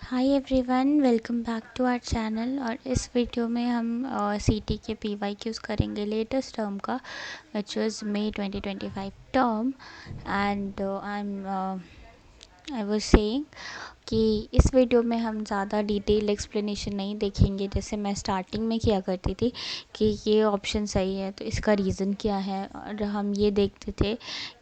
Hi everyone, welcome back to our channel. और इस video में हम सीटी के पीवाईक्यूज़ करेंगे लेटेस्ट टर्म का, which was May 2025 term. And I was saying कि इस वीडियो में हम ज़्यादा डिटेल एक्सप्लेनेशन नहीं देखेंगे, जैसे मैं स्टार्टिंग में किया करती थी कि ये ऑप्शन सही है तो इसका रीज़न क्या है। और हम ये देखते थे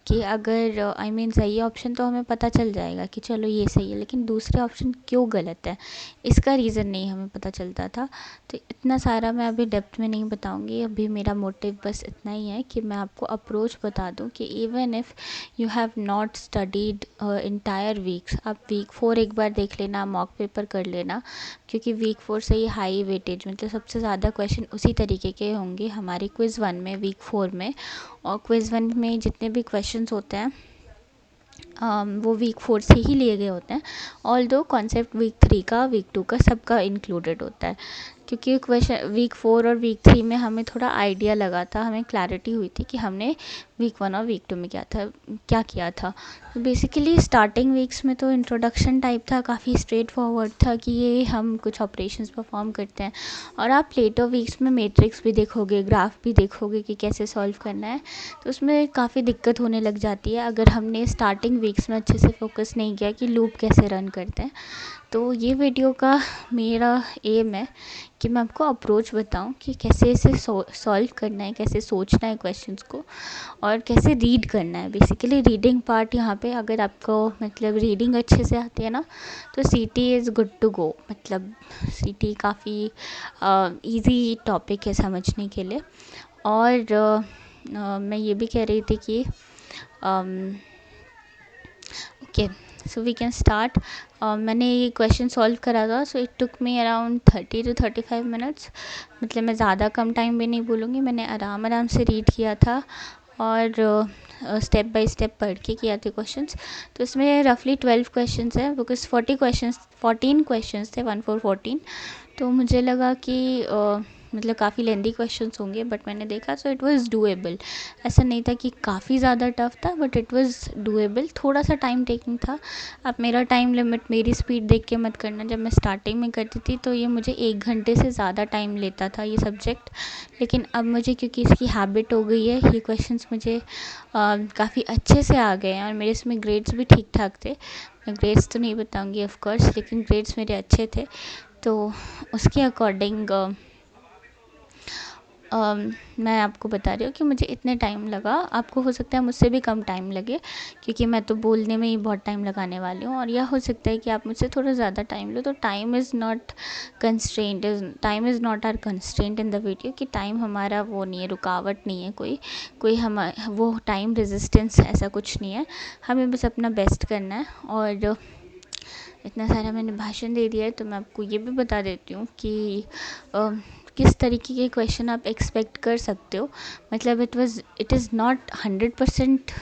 कि अगर सही ऑप्शन तो हमें पता चल जाएगा कि चलो ये सही है, लेकिन दूसरे ऑप्शन क्यों गलत है इसका रीज़न नहीं हमें पता चलता था। तो इतना सारा मैं अभी डेप्थ में नहीं बताऊंगी। अभी मेरा मोटिव बस इतना ही है कि मैं आपको अप्रोच बता दूं कि even if you have not studied entire weeks, आप वीक 4 एक बार देख लेना, मॉक पेपर कर लेना, क्योंकि वीक 4 से ही हाई वेटेज मतलब सबसे ज़्यादा क्वेश्चन उसी तरीके के होंगे हमारे क्विज़ 1 में, वीक 4 में। और क्विज़ 1 में जितने भी क्वेश्चंस होते हैं वो वीक 4 से ही लिए गए होते हैं। ऑल दो कॉन्सेप्ट वीक 3 का, वीक 2 का, सबका इंक्लूडेड होता है, क्योंकि क्वेश्चन वीक 4 और वीक 3 में हमें थोड़ा आइडिया लगा था, हमें क्लैरिटी हुई थी कि हमने वीक 1 और वीक 2 में क्या किया था। तो बेसिकली स्टार्टिंग वीक्स में तो इंट्रोडक्शन टाइप था, काफ़ी स्ट्रेट फॉरवर्ड था कि ये हम कुछ ऑपरेशंस परफॉर्म करते हैं। और आप लेटर वीक्स में मैट्रिक्स भी देखोगे, ग्राफ भी देखोगे कि कैसे सॉल्व करना है, तो उसमें काफ़ी दिक्कत होने लग जाती है अगर हमने स्टार्टिंग वीक्स में अच्छे से फोकस नहीं किया कि लूप कैसे रन करते हैं। तो ये वीडियो का मेरा एम है कि मैं आपको अप्रोच बताऊं कि कैसे इसे सॉल्व करना है, कैसे सोचना है क्वेश्चंस को, और कैसे रीड करना है। बेसिकली रीडिंग पार्ट यहाँ पे अगर आपको मतलब रीडिंग अच्छे से आती है ना, तो सीटी इज़ गुड टू गो। मतलब सीटी काफ़ी इजी टॉपिक है समझने के लिए। और मैं ये भी कह रही थी कि okay, so we can start. मैंने ये क्वेश्चन सॉल्व करा था, so it took me around 30 to 35 minutes. मतलब मैं ज़्यादा कम टाइम भी नहीं बोलूँगी, मैंने आराम से रीड किया था और स्टेप बाय स्टेप पढ़ के किया थे क्वेश्चंस। तो इसमें रफली 12 क्वेश्चंस हैं, बिकॉज 14 क्वेश्चंस थे, 1 4 14। तो मुझे लगा कि मतलब काफ़ी लेंदी क्वेश्चंस होंगे, बट मैंने देखा सो इट वाज डूएबल। ऐसा नहीं था कि काफ़ी ज़्यादा टफ था, बट इट वाज डूएबल। थोड़ा सा टाइम टेकिंग था। आप मेरा टाइम लिमिट, मेरी स्पीड देख के मत करना। जब मैं स्टार्टिंग में करती थी तो ये मुझे 1 घंटे से ज़्यादा टाइम लेता था ये सब्जेक्ट, लेकिन अब मुझे क्योंकि इसकी हैबिट हो गई है, ये क्वेश्चंस मुझे काफ़ी अच्छे से आ गए हैं और मेरे इसमें ग्रेड्स भी ठीक ठाक थे। मैं ग्रेड्स तो नहीं बताऊँगी ऑफ कोर्स, लेकिन ग्रेड्स मेरे अच्छे थे। तो उसके अकॉर्डिंग मैं आपको बता रही हूँ कि मुझे इतने टाइम लगा। आपको हो सकता है मुझसे भी कम टाइम लगे, क्योंकि मैं तो बोलने में ही बहुत टाइम लगाने वाली हूँ। और यह हो सकता है कि आप मुझसे थोड़ा ज़्यादा टाइम लो। तो time is not constraint, time is not our constraint in the video, कि टाइम हमारा वो नहीं है, रुकावट नहीं है कोई हम वो टाइम रेजिस्टेंस ऐसा कुछ नहीं है। हमें बस अपना बेस्ट करना है। और इतना सारा मैंने भाषण दे दिया है, तो मैं आपको ये भी बता देती हूँ कि किस तरीके के क्वेश्चन आप एक्सपेक्ट कर सकते हो। मतलब इट इज़ नॉट 100%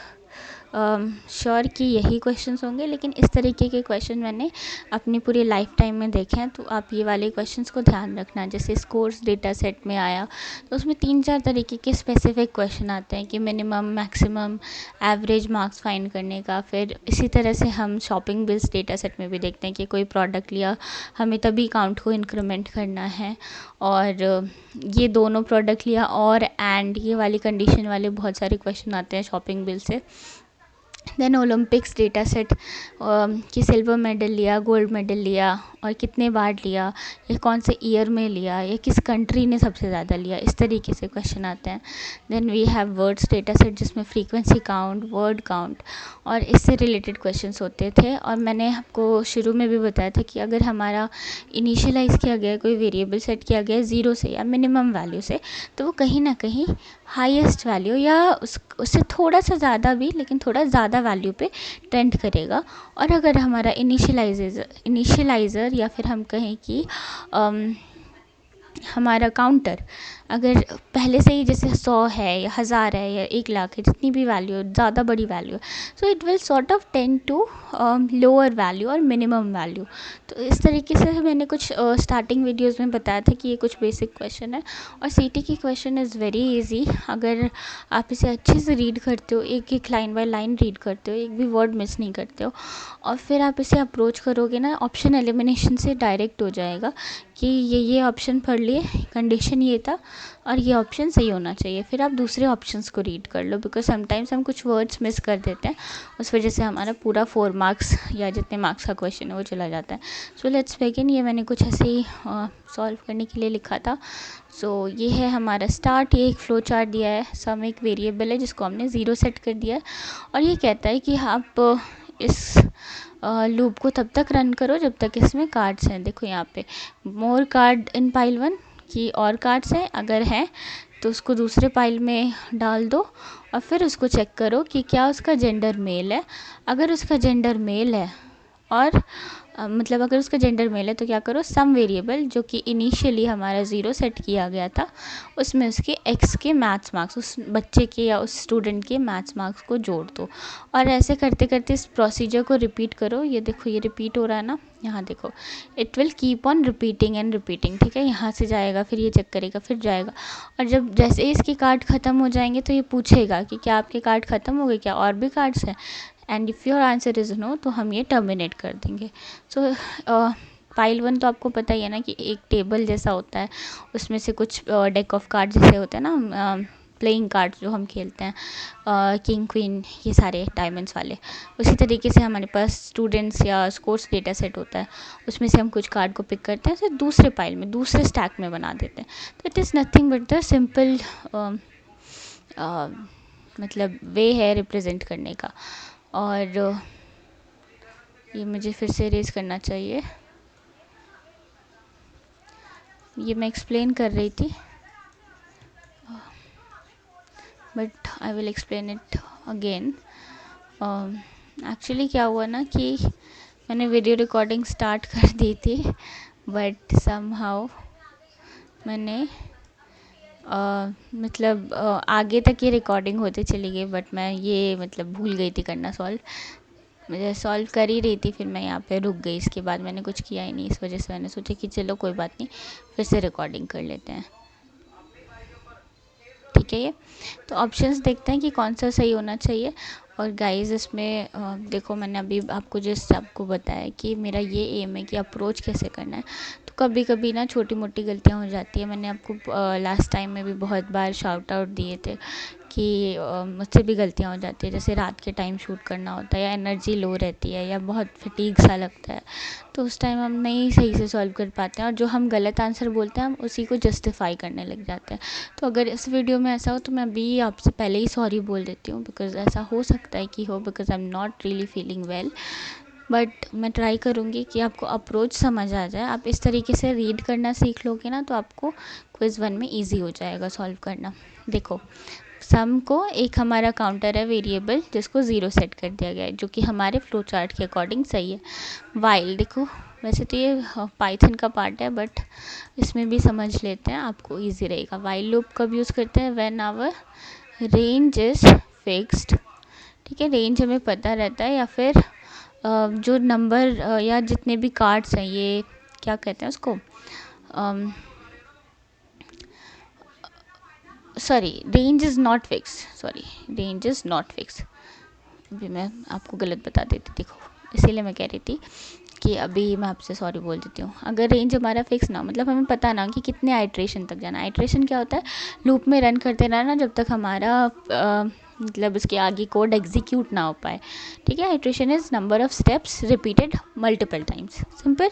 श्योर कि यही क्वेश्चंस होंगे, लेकिन इस तरीके के क्वेश्चन मैंने अपनी पूरी लाइफ टाइम में देखे हैं। तो आप ये वाले क्वेश्चंस को ध्यान रखना। जैसे स्कोर्स डेटा सेट में आया, तो उसमें 3-4 तरीके के स्पेसिफिक क्वेश्चन आते हैं कि minimum, maximum, average marks find करने का। फिर इसी तरह से हम शॉपिंग बिल्स डेटा सेट में भी देखते हैं कि कोई प्रोडक्ट लिया, हमें तभी काउंट को इंक्रीमेंट करना है। और ये दोनों प्रोडक्ट लिया और एंड ये वाली कंडीशन वाले बहुत सारे क्वेश्चन आते हैं शॉपिंग बिल से। देन ओलंपिक्स डेटा सेट, कि सिल्वर मेडल लिया, गोल्ड मेडल लिया और कितने बार लिया, ये कौन से ईयर में लिया, ये किस कंट्री ने सबसे ज़्यादा लिया, इस तरीके से क्वेश्चन आते हैं। Then we have words data set, जिसमें फ्रीक्वेंसी काउंट, वर्ड काउंट और इससे रिलेटेड क्वेश्चंस होते थे। और मैंने आपको शुरू में भी बताया था कि अगर हमारा इनिशियलाइज़ किया गया, कोई वेरिएबल सेट किया गया 0 से या मिनिमम वैल्यू से, तो वो कहीं ना कहीं हाईएस्ट वैल्यू या उससे थोड़ा सा ज़्यादा भी, लेकिन थोड़ा ज़्यादा वैल्यू पे टेंड करेगा। और अगर हमारा इनिशियलाइज़र या फिर हम कहें कि हमारा काउंटर अगर पहले से ही जैसे 100 है या 1000 है या 1 लाख है, जितनी भी वैल्यू है, ज़्यादा बड़ी वैल्यू है, so it will sort of tend to lower value और मिनिमम वैल्यू। तो इस तरीके से मैंने कुछ स्टार्टिंग वीडियोस में बताया था कि ये कुछ बेसिक क्वेश्चन है। और सीटी की क्वेश्चन इज़ वेरी इजी। अगर आप इसे अच्छे से रीड करते हो, एक एक लाइन बाय लाइन रीड करते हो, एक भी वर्ड मिस नहीं करते हो, और फिर आप इसे अप्रोच करोगे ना, ऑप्शन एलिमिनेशन से डायरेक्ट हो जाएगा कि ये ऑप्शन पढ़ लिए, कंडीशन ये था और ये ऑप्शन सही होना चाहिए, फिर आप दूसरे ऑप्शंस को रीड कर लो, बिकॉज समटाइम्स हम कुछ वर्ड्स मिस कर देते हैं, उस वजह से हमारा पूरा 4 मार्क्स या जितने मार्क्स का क्वेश्चन है वो चला जाता है। So let's begin. ये मैंने कुछ ऐसे ही सॉल्व करने के लिए लिखा था। सो ये है हमारा स्टार्ट। ये एक फ्लो चार्ट दिया है, सम एक वेरिएबल है जिसको हमने 0 सेट कर दिया है, और ये कहता है कि आप इस लूप को तब तक रन करो जब तक इसमें कार्ड्स हैं। देखो यहाँ पे मोर कार्ड इन पाइल 1 की और कार्ड्स हैं, अगर हैं तो उसको दूसरे पाइल में डाल दो और फिर उसको चेक करो कि क्या उसका जेंडर मेल है। अगर उसका जेंडर मेल है और मतलब अगर उसका जेंडर मेल है तो क्या करो, सम वेरिएबल जो कि इनिशियली हमारा 0 सेट किया गया था उसमें उसके एक्स के मैथ्स मार्क्स, उस बच्चे के या उस स्टूडेंट के मैथ्स मार्क्स को जोड़ दो। और ऐसे करते करते इस प्रोसीजर को रिपीट करो। ये देखो ये रिपीट हो रहा है ना, यहाँ देखो, it will keep on repeating and repeating. ठीक है, यहाँ से जाएगा, फिर ये चेक करेगा, फिर जाएगा, और जब जैसे इसके कार्ड ख़त्म हो जाएंगे तो ये पूछेगा कि क्या आपके कार्ड ख़त्म हो गए, क्या और भी कार्ड्स हैं, and if your answer is no तो हम ये टर्मिनेट कर देंगे। सो पाइल 1 तो आपको पता ही है ना कि एक टेबल जैसा होता है, उसमें से कुछ डेक ऑफ कार्ड जैसे होते हैं ना, प्लेइंग कार्ड्स जो हम खेलते हैं, किंग क्वीन, ये सारे डायमंड्स वाले। उसी तरीके से हमारे पास स्टूडेंट्स या स्पोर्ट्स डेटा सेट होता है, उसमें से हम कुछ कार्ड को पिक करते हैं, फिर दूसरे पाइल में दूसरे स्टैक में बना देते हैं। तो it is nothing but the simple मतलब वे है रिप्रेजेंट करने का। और ये मुझे फिर से रेज करना चाहिए, ये मैं एक्सप्लेन कर रही थी, but I will explain it again. Actually क्या हुआ ना कि मैंने वीडियो रिकॉर्डिंग स्टार्ट कर दी थी, बट समहाउ मैंने मतलब आगे तक ये रिकॉर्डिंग होते चली गई, बट मैं ये मतलब भूल गई थी करना सॉल्व। मुझे सॉल्व कर ही रही थी, फिर मैं यहाँ पे रुक गई, इसके बाद मैंने कुछ किया ही नहीं। इस वजह से मैंने सोचा कि चलो कोई बात नहीं, फिर से रिकॉर्डिंग कर लेते हैं। ठीक है, ये तो ऑप्शंस देखते हैं कि कौन सा सही होना चाहिए। और गाइस इसमें देखो, मैंने अभी आपको जस्ट आपको बताया कि मेरा ये एम है कि अप्रोच कैसे करना है। तो कभी कभी ना छोटी मोटी गलतियाँ हो जाती है। मैंने आपको लास्ट टाइम में भी बहुत बार शाउट आउट दिए थे कि मुझसे भी गलतियाँ हो जाती है, जैसे रात के टाइम शूट करना होता है या एनर्जी लो रहती है या बहुत फटीग सा लगता है, तो उस टाइम हम नहीं सही से सॉल्व कर पाते हैं, और जो हम गलत आंसर बोलते हैं हम उसी को जस्टिफाई करने लग जाते हैं। तो अगर इस वीडियो में ऐसा हो तो मैं अभी आपसे पहले ही सॉरी बोल देती हूँ, बिकॉज़ ऐसा हो सकता है कि हो, because I am not really feeling well. But मैं ट्राई करूँगी कि आपको अप्रोच समझ आ जाए। आप इस तरीके से रीड करना सीख लोगे ना तो आपको क्विज़ 1 में ईजी हो जाएगा सॉल्व करना। देखो, सम को एक हमारा काउंटर है वेरिएबल जिसको 0 सेट कर दिया गया है, जो कि हमारे फ्लो चार्ट के अकॉर्डिंग सही है। वाइल देखो, वैसे तो ये पाइथन का पार्ट है, बट इसमें भी समझ लेते हैं, आपको इजी रहेगा। वाइल लूप कब यूज़ करते हैं, when our range is fixed. ठीक है, रेंज हमें पता रहता है, या फिर जो नंबर या जितने भी कार्ड्स हैं, ये क्या कहते हैं उसको, sorry, range is not fix, sorry, range is not fix. अभी मैं आपको गलत बता देती, देखो इसीलिए मैं कह रही थी कि अभी मैं आपसे सॉरी बोल देती हूँ। अगर रेंज हमारा फिक्स ना, मतलब हमें पता ना कि कितने आइट्रेशन तक जाना। आइट्रेशन क्या होता है, लूप में रन करते रहना जब तक हमारा मतलब उसके आगे कोड एग्जीक्यूट ना हो पाए। ठीक है, iteration is number of steps repeated multiple times, simple.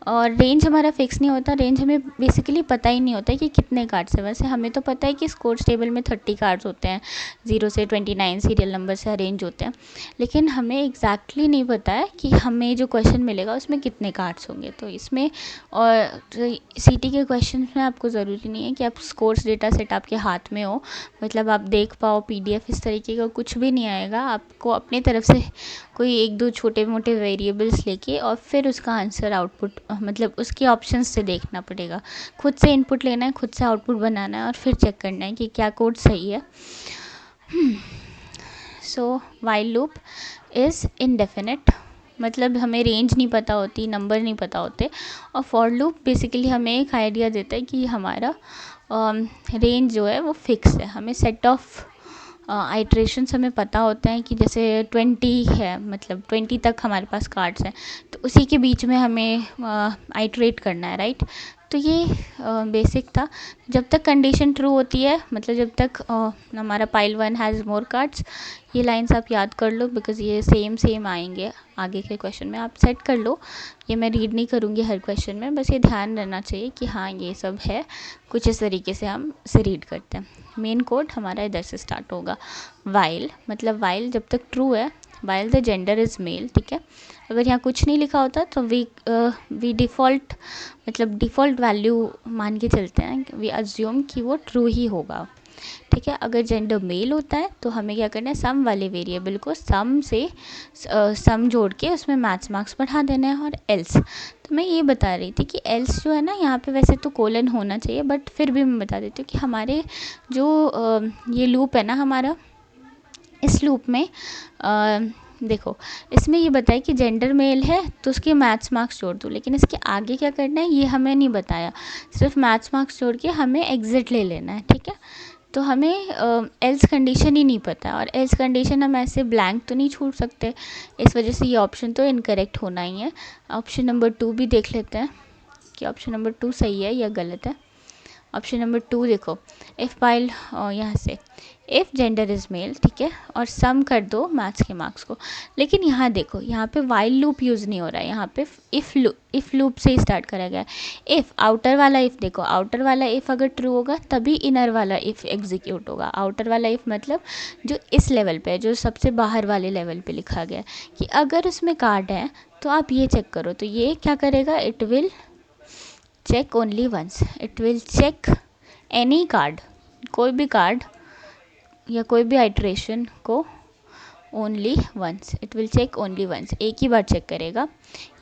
और रेंज हमारा फिक्स नहीं होता। रेंज हमें बेसिकली पता ही नहीं होता है कि कितने कार्ड्स है। वैसे हमें तो पता है कि स्कोर्स टेबल में 30 कार्ड्स होते हैं, 0 से 29 सीरियल नंबर से अरेंज होते हैं, लेकिन हमें एग्जैक्टली नहीं पता है कि हमें जो क्वेश्चन मिलेगा उसमें कितने कार्ड्स होंगे। तो इसमें और सीटी के क्वेश्चन में आपको ज़रूरी नहीं है कि आप स्कोर्स डेटा सेट आपके हाथ में हो, मतलब आप देख पाओ PDF इस तरीके का कुछ भी नहीं आएगा। आपको अपने तरफ से कोई एक दो छोटे मोटे वेरिएबल्स लेके और फिर उसका आंसर आउटपुट मतलब उसके ऑप्शंस से देखना पड़ेगा। खुद से इनपुट लेना है, खुद से आउटपुट बनाना है और फिर चेक करना है कि क्या कोड सही है। So while loop is indefinite, मतलब हमें रेंज नहीं पता होती, नंबर नहीं पता होते। और फॉर लूप बेसिकली हमें एक आइडिया देता है कि हमारा रेंज जो है वो फिक्स है। हमें सेट ऑफ आइट्रेशंस हमें पता होता है कि जैसे 20 है, मतलब 20 तक हमारे पास कार्ड्स हैं, तो उसी के बीच में हमें आइट्रेट करना है, राइट। तो ये बेसिक था। जब तक कंडीशन ट्रू होती है, मतलब जब तक हमारा पाइल 1 हैज़ मोर कार्ड्स, ये लाइंस आप याद कर लो बिकॉज़ ये सेम आएंगे आगे के क्वेश्चन में। आप सेट कर लो, ये मैं रीड नहीं करूँगी हर क्वेश्चन में, बस ये ध्यान रहना चाहिए कि हाँ ये सब है, कुछ इस तरीके से हम इसे रीड करते हैं। मेन कोड हमारा इधर से स्टार्ट होगा। वाइल, मतलब वाइल जब तक ट्रू है, while the gender is male, ठीक है। अगर यहाँ कुछ नहीं लिखा होता तो वी डिफ़ॉल्ट, मतलब डिफ़ॉल्ट वैल्यू मान के चलते हैं, वी अज्यूम कि वो ट्रू ही होगा, ठीक है। अगर जेंडर मेल होता है तो हमें क्या करना है, सम वाले वेरिएबल को सम से सम जोड़ के उसमें मैथ्स मार्क्स बढ़ा देना है। और एल्स, तो मैं ये बता रही थी कि एल्स जो है ना, यहाँ पे वैसे तो कोलन होना चाहिए, बट फिर भी मैं बता देती हूँ कि हमारे जो ये लूप है ना हमारा, इस लूप में देखो, इसमें ये बताया कि जेंडर मेल है तो उसके मैथ्स मार्क्स जोड़ दो, लेकिन इसके आगे क्या करना है ये हमें नहीं बताया। सिर्फ मैथ्स मार्क्स जोड़ के हमें एग्जिट ले लेना है, ठीक है। तो हमें एल्स कंडीशन ही नहीं पता, और एल्स कंडीशन हम ऐसे ब्लैंक तो नहीं छोड़ सकते, इस वजह से ये ऑप्शन तो इनकरेक्ट होना ही है। ऑप्शन नंबर 2 भी देख लेते हैं कि ऑप्शन नंबर 2 सही है या गलत है। ऑप्शन नंबर 2 देखो, इफ़ वाइल, यहाँ से इफ़ जेंडर इज़ मेल, ठीक है, और सम कर दो मैथ्स के मार्क्स को। लेकिन यहाँ देखो, यहाँ पे वाइल लूप यूज़ नहीं हो रहा है, यहाँ पे इफ़ लूप से ही स्टार्ट करा गया है। इफ़ आउटर वाला इफ़, देखो आउटर वाला इफ़ अगर ट्रू होगा तभी इनर वाला इफ़ एग्जीक्यूट होगा। आउटर वाला इफ़ मतलब जो इस लेवल पे है, जो सबसे बाहर वाले लेवल पे लिखा गया है कि अगर उसमें कार्ड है तो आप ये चेक करो, तो ये क्या करेगा, it will check only once, it will check any card, कोई भी कार्ड या कोई भी आइट्रेशन को only once, it will check only once, एक ही बार चेक करेगा,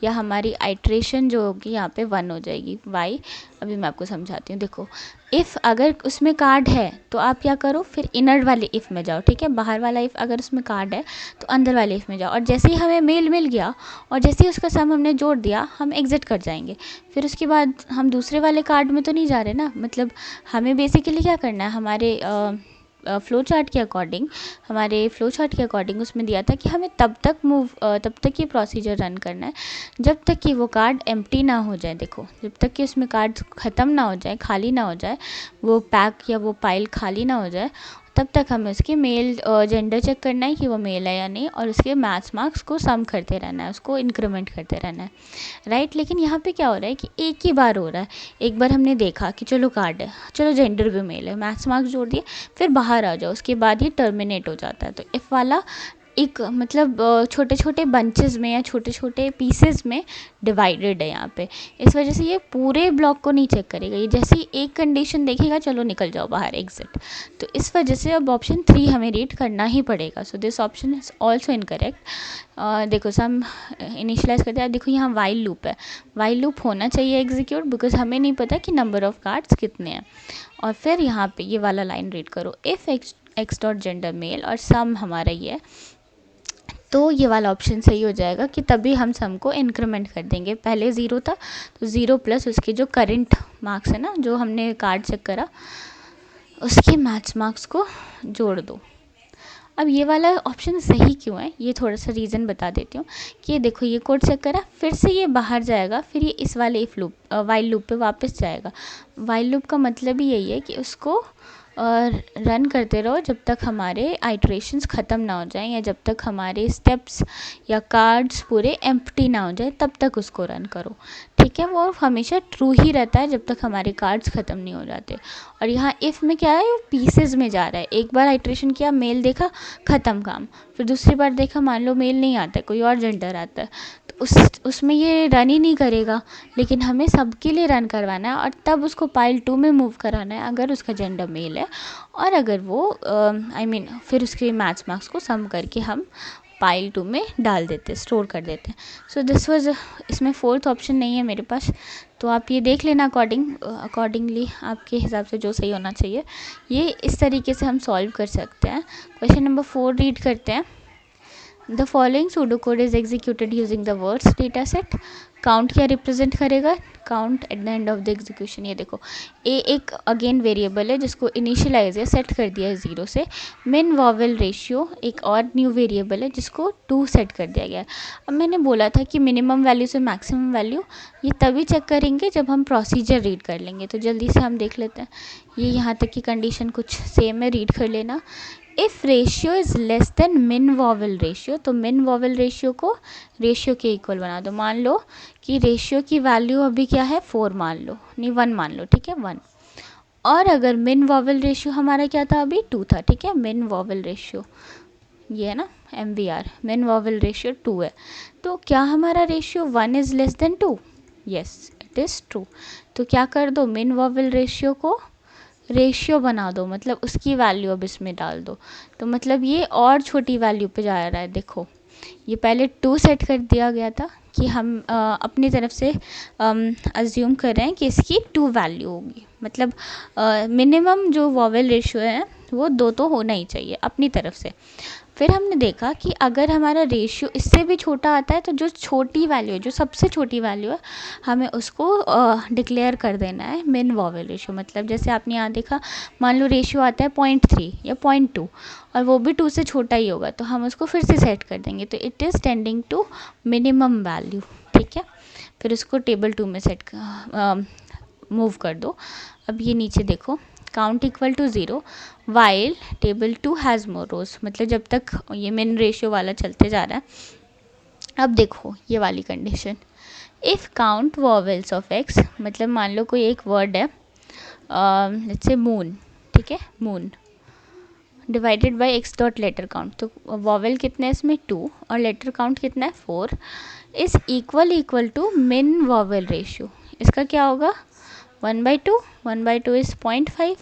या हमारी आइट्रेशन जो होगी यहाँ पे 1 हो जाएगी। वाई, अभी मैं आपको समझाती हूँ। देखो, इफ़ अगर उसमें कार्ड है तो आप क्या करो, फिर इनर वाले इफ़ में जाओ, ठीक है। बाहर वाला इफ़ अगर उसमें कार्ड है तो अंदर वाले इफ़ में जाओ, और जैसे ही हमें मेल मिल गया और जैसे ही उसका सम हमने जोड़ दिया, हम एग्जिट कर जाएंगे। फिर उसके बाद हम दूसरे वाले कार्ड में तो नहीं जा रहे ना, मतलब हमें बेसिकली क्या करना है, हमारे फ़्लो चार्ट के अकॉर्डिंग उसमें दिया था कि हमें तब तक ये प्रोसीजर रन करना है जब तक कि वो कार्ड एम्प्टी ना हो जाए। देखो, जब तक कि उसमें कार्ड ख़त्म ना हो जाए, खाली ना हो जाए, वो पैक या वो पाइल खाली ना हो जाए, तब तक हमें उसके मेल जेंडर चेक करना है कि वो मेल है या नहीं, और उसके मैथ्स मार्क्स को सम करते रहना है, उसको इंक्रीमेंट करते रहना है, राइट। लेकिन यहाँ पे क्या हो रहा है कि एक ही बार हो रहा है। एक बार हमने देखा कि चलो कार्ड है, चलो जेंडर भी मेल है, मैथ्स मार्क्स जोड़ दिए, फिर बाहर आ जाओ, उसके बाद ये टर्मिनेट हो जाता है। तो इफ़ वाला एक मतलब छोटे छोटे बंचेस में या छोटे छोटे पीसेस में डिवाइडेड है यहाँ पे, इस वजह से ये पूरे ब्लॉक को नहीं चेक करेगा। ये जैसे ही एक कंडीशन देखेगा, चलो निकल जाओ बाहर, एग्जिट। तो इस वजह से अब ऑप्शन 3 हमें रीड करना ही पड़ेगा। So this option is also incorrect. देखो, सम इनिशियलाइज करते हैं। देखो यहाँ वाइल लूप है, वाइल लूप होना चाहिए एग्जीक्यूट, बिकॉज हमें नहीं पता कि नंबर ऑफ कार्ड्स कितने हैं। और फिर यहाँ पे ये वाला लाइन रीड करो, if x dot gender male, और सम हमारा ये है, तो ये वाला ऑप्शन सही हो जाएगा कि तभी हम सम को इंक्रीमेंट कर देंगे। पहले 0 था तो 0 प्लस उसके जो करंट मार्क्स है ना, जो हमने कार्ड चेक करा, उसके मैथ्स मार्क्स को जोड़ दो। अब ये वाला ऑप्शन सही क्यों है, ये थोड़ा सा रीज़न बता देती हूँ कि ये देखो, ये कोड चेक करा, फिर से ये बाहर जाएगा, फिर ये इस वाले इफ लूप वाइल लूप पे वापस जाएगा। वाइल लूप का मतलब ही यही है कि उसको रन करते रहो जब तक हमारे आइट्रेशंस ख़त्म ना हो जाएं, या जब तक हमारे स्टेप्स या कार्ड्स पूरे एम्प्टी ना हो जाए, तब तक उसको रन करो, ठीक है। वो हमेशा ट्रू ही रहता है जब तक हमारे कार्ड्स ख़त्म नहीं हो जाते। और यहाँ इफ़ में क्या है, पीसेज में जा रहा है। एक बार आइट्रेशन किया, मेल देखा, ख़त्म काम। फिर दूसरी बार देखा, मान लो मेल नहीं आता है, कोई और जेंडर आता है, तो उसमें ये रन ही नहीं करेगा, लेकिन हमें सबके लिए रन करवाना है और तब उसको पाइल 2 में मूव कराना है अगर उसका जेंडर मेल है, और अगर वो फिर उसके मैथ्स मार्क्स को सम करके हम पाइल 2 में डाल देते, स्टोर कर देते हैं। सो दिस वाज, इसमें फोर्थ ऑप्शन नहीं है मेरे पास, तो आप ये देख लेना अकॉर्डिंगली आपके हिसाब से जो सही होना चाहिए। ये इस तरीके से हम सॉल्व कर सकते हैं। क्वेश्चन नंबर 4 रीड करते हैं। The following pseudocode is executed using the words data set. Count क्या रिप्रेजेंट करेगा? Count at the end of the execution. ये देखो, ए एक अगेन वेरिएबल है जिसको इनिशियलाइज या सेट कर दिया है 0 से। मिन वॉवेल रेशियो एक और न्यू वेरिएबल है जिसको 2 सेट कर दिया गया है। अब मैंने बोला था कि मिनिमम वैल्यू से मैक्सिमम वैल्यू ये तभी चेक करेंगे जब हम प्रोसीजर रीड कर लेंगे। तो जल्दी से हम देख लेते हैं। ये यहाँ तक की कंडीशन कुछ सेम है, रीड कर लेना। If ratio is less then मिन वॉवेल रेशियो, तो मिन वॉवेल रेशियो को रेशियो के इक्वल बना दो। मान लो कि रेशियो की वैल्यू अभी क्या है, 4 मान लो, नहीं 1 मान लो, ठीक है 1। और अगर मिन वॉवेल रेशियो हमारा क्या था, अभी 2 था, ठीक है। मिन वॉवेल रेशियो ये है ना, MVR, मिन वॉवेल रेशियो 2 है। तो क्या हमारा ratio 1 is less then 2? Yes, it is true. तो क्या कर दो, मिन वॉवेल रेशियो को रेशियो बना दो, मतलब उसकी वैल्यू अब इसमें डाल दो। तो मतलब ये और छोटी वैल्यू पे जा रहा है। देखो, ये पहले 2 सेट कर दिया गया था कि हम अपनी तरफ से अज्यूम कर रहे हैं कि इसकी 2 वैल्यू होगी, मतलब मिनिमम जो वॉवेल रेशियो है वो 2 तो होना ही चाहिए अपनी तरफ से। फिर हमने देखा कि अगर हमारा रेशियो इससे भी छोटा आता है तो जो छोटी वैल्यू है, जो सबसे छोटी वैल्यू है, हमें उसको डिक्लेयर कर देना है मिन वॉवेल रेशियो। मतलब जैसे आपने यहाँ देखा, मान लो रेशियो आता है 0.3 या 0.2 और वो भी 2 से छोटा ही होगा, तो हम उसको फिर से सेट कर देंगे। तो it is tending to minimum value, ठीक है। फिर उसको टेबल 2 में मूव कर दो। अब ये नीचे देखो, count equal to 0 while table 2 has more rows, मतलब जब तक ये मिन रेशियो वाला चलते जा रहा है। अब देखो ये वाली condition, if count vowels of x, मतलब मान लो कोई एक वर्ड है, लेट्स से मून, ठीक है, moon divided by X dot letter count. तो वॉवेल कितने हैं इसमें, 2, और लेटर काउंट कितना है, 4, इज़ इक्वल टू मिन वॉवेल रेशियो। इसका क्या होगा, 1/2, 1/2 इज़ 0.5।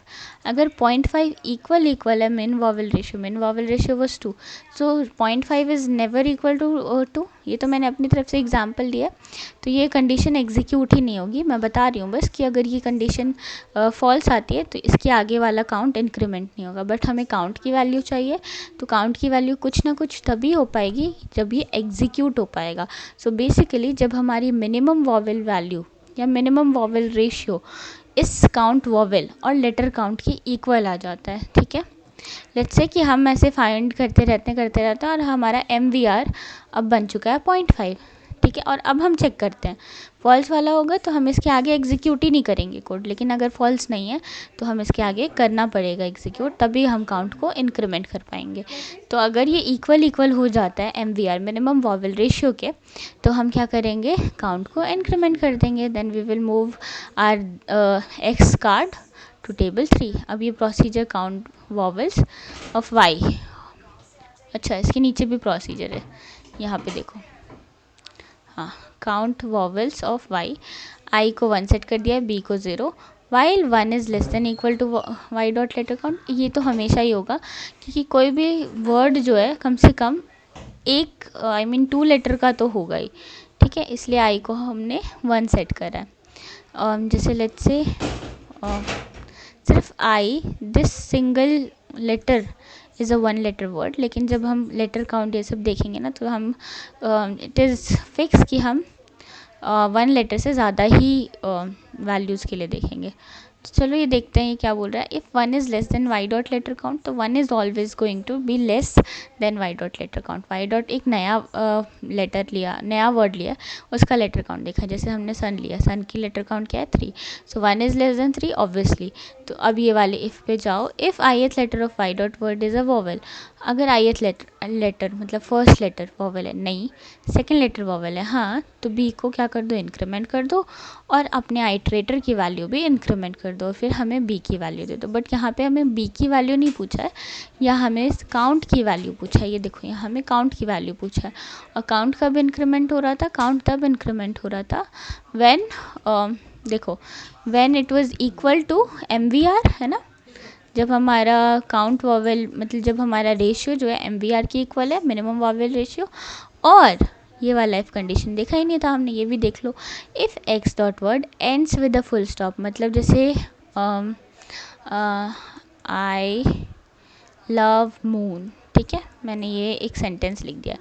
अगर 0.5 इक्वल है min vowel ratio was 2, so 0.5 is never equal to 2। ये तो मैंने अपनी तरफ से एग्जांपल दिया, तो ये कंडीशन एग्जीक्यूट ही नहीं होगी। मैं बता रही हूँ बस कि अगर ये कंडीशन फॉल्स आती है तो इसके आगे वाला काउंट इंक्रीमेंट नहीं होगा। बट हमें काउंट की वैल्यू चाहिए, तो काउंट की वैल्यू कुछ ना कुछ तभी हो पाएगी जब ये एग्जीक्यूट हो पाएगा। सो बेसिकली जब हमारी मिनिमम वॉवेल वैल्यू या मिनिमम वॉवेल रेशियो इस काउंट वॉवेल और लेटर काउंट की इक्वल आ जाता है, ठीक है। लेट्स से कि हम ऐसे फाइंड करते रहते हैं और हमारा MVR अब बन चुका है 0.5, ठीक है। और अब हम चेक करते हैं, फॉल्स वाला होगा तो हम इसके आगे एग्जीक्यूट ही नहीं करेंगे कोड, लेकिन अगर फॉल्स नहीं है तो हम इसके आगे करना पड़ेगा एग्जीक्यूट, तभी हम काउंट को इंक्रीमेंट कर पाएंगे। तो अगर ये इक्वल हो जाता है MVR मिनिमम वॉवेल रेशियो के, तो हम क्या करेंगे, काउंट को इंक्रीमेंट कर देंगे। Then we will move R X card to table 3। अब ये procedure count vowels of Y, अच्छा इसके नीचे भी प्रोसीजर है, यहाँ पे देखो, हाँ, count vowels of Y, I को 1 सेट कर दिया है, बी को 0, while 1 is less than equal to Y dot letter count. ये तो हमेशा ही होगा, क्योंकि कोई भी वर्ड जो है कम से कम एक 2 लेटर का तो होगा ही, ठीक है। इसलिए आई को हमने 1 सेट करा है। जैसे लेट्स से सिर्फ I, this single letter is a 1 letter word, लेकिन जब हम लेटर काउंट ये सब देखेंगे ना, तो हम इट इज़ फिक्स कि हम 1 लेटर से ज़्यादा ही वैल्यूज़ के लिए देखेंगे। तो चलो ये देखते हैं ये क्या बोल रहा है। If 1 is less than Y dot letter count, तो 1 is always going to be less than Y dot letter count. Y dot एक नया लेटर लिया, नया वर्ड लिया, उसका लेटर काउंट देखा। जैसे हमने सन लिया, सन की लेटर काउंट क्या है, 3, so 1 is less than 3 obviously. तो अब ये वाले इफ़ पे जाओ, if ith letter of Y dot word is a vowel, अगर ith लेटर मतलब फर्स्ट लेटर वॉवल है, नहीं सेकंड लेटर वॉवल है, हाँ तो बी को क्या कर दो, इंक्रीमेंट कर दो और अपने आइट्रेटर की वैल्यू भी इंक्रीमेंट कर दो, फिर हमें बी की वैल्यू दे दो। बट यहाँ पे हमें बी की वैल्यू नहीं पूछा है, या हमें काउंट की वैल्यू पूछा है। ये देखो यहाँ हमें काउंट की वैल्यू पूछा है, और काउंट कब इंक्रीमेंट हो रहा था, काउंट तब इंक्रीमेंट हो रहा था व्हेन देखो when it was equal to MVR, है ना, जब हमारा काउंट वॉवेल मतलब जब हमारा रेशियो जो है MVR की इक्वल है, मिनिमम वॉवेल रेशियो। और ये वाला इफ कंडीशन देखा ही नहीं था हमने, ये भी देख लो। If x dot word ends with a full stop, मतलब जैसे आई लव मून, ठीक है, मैंने ये एक सेंटेंस लिख दिया।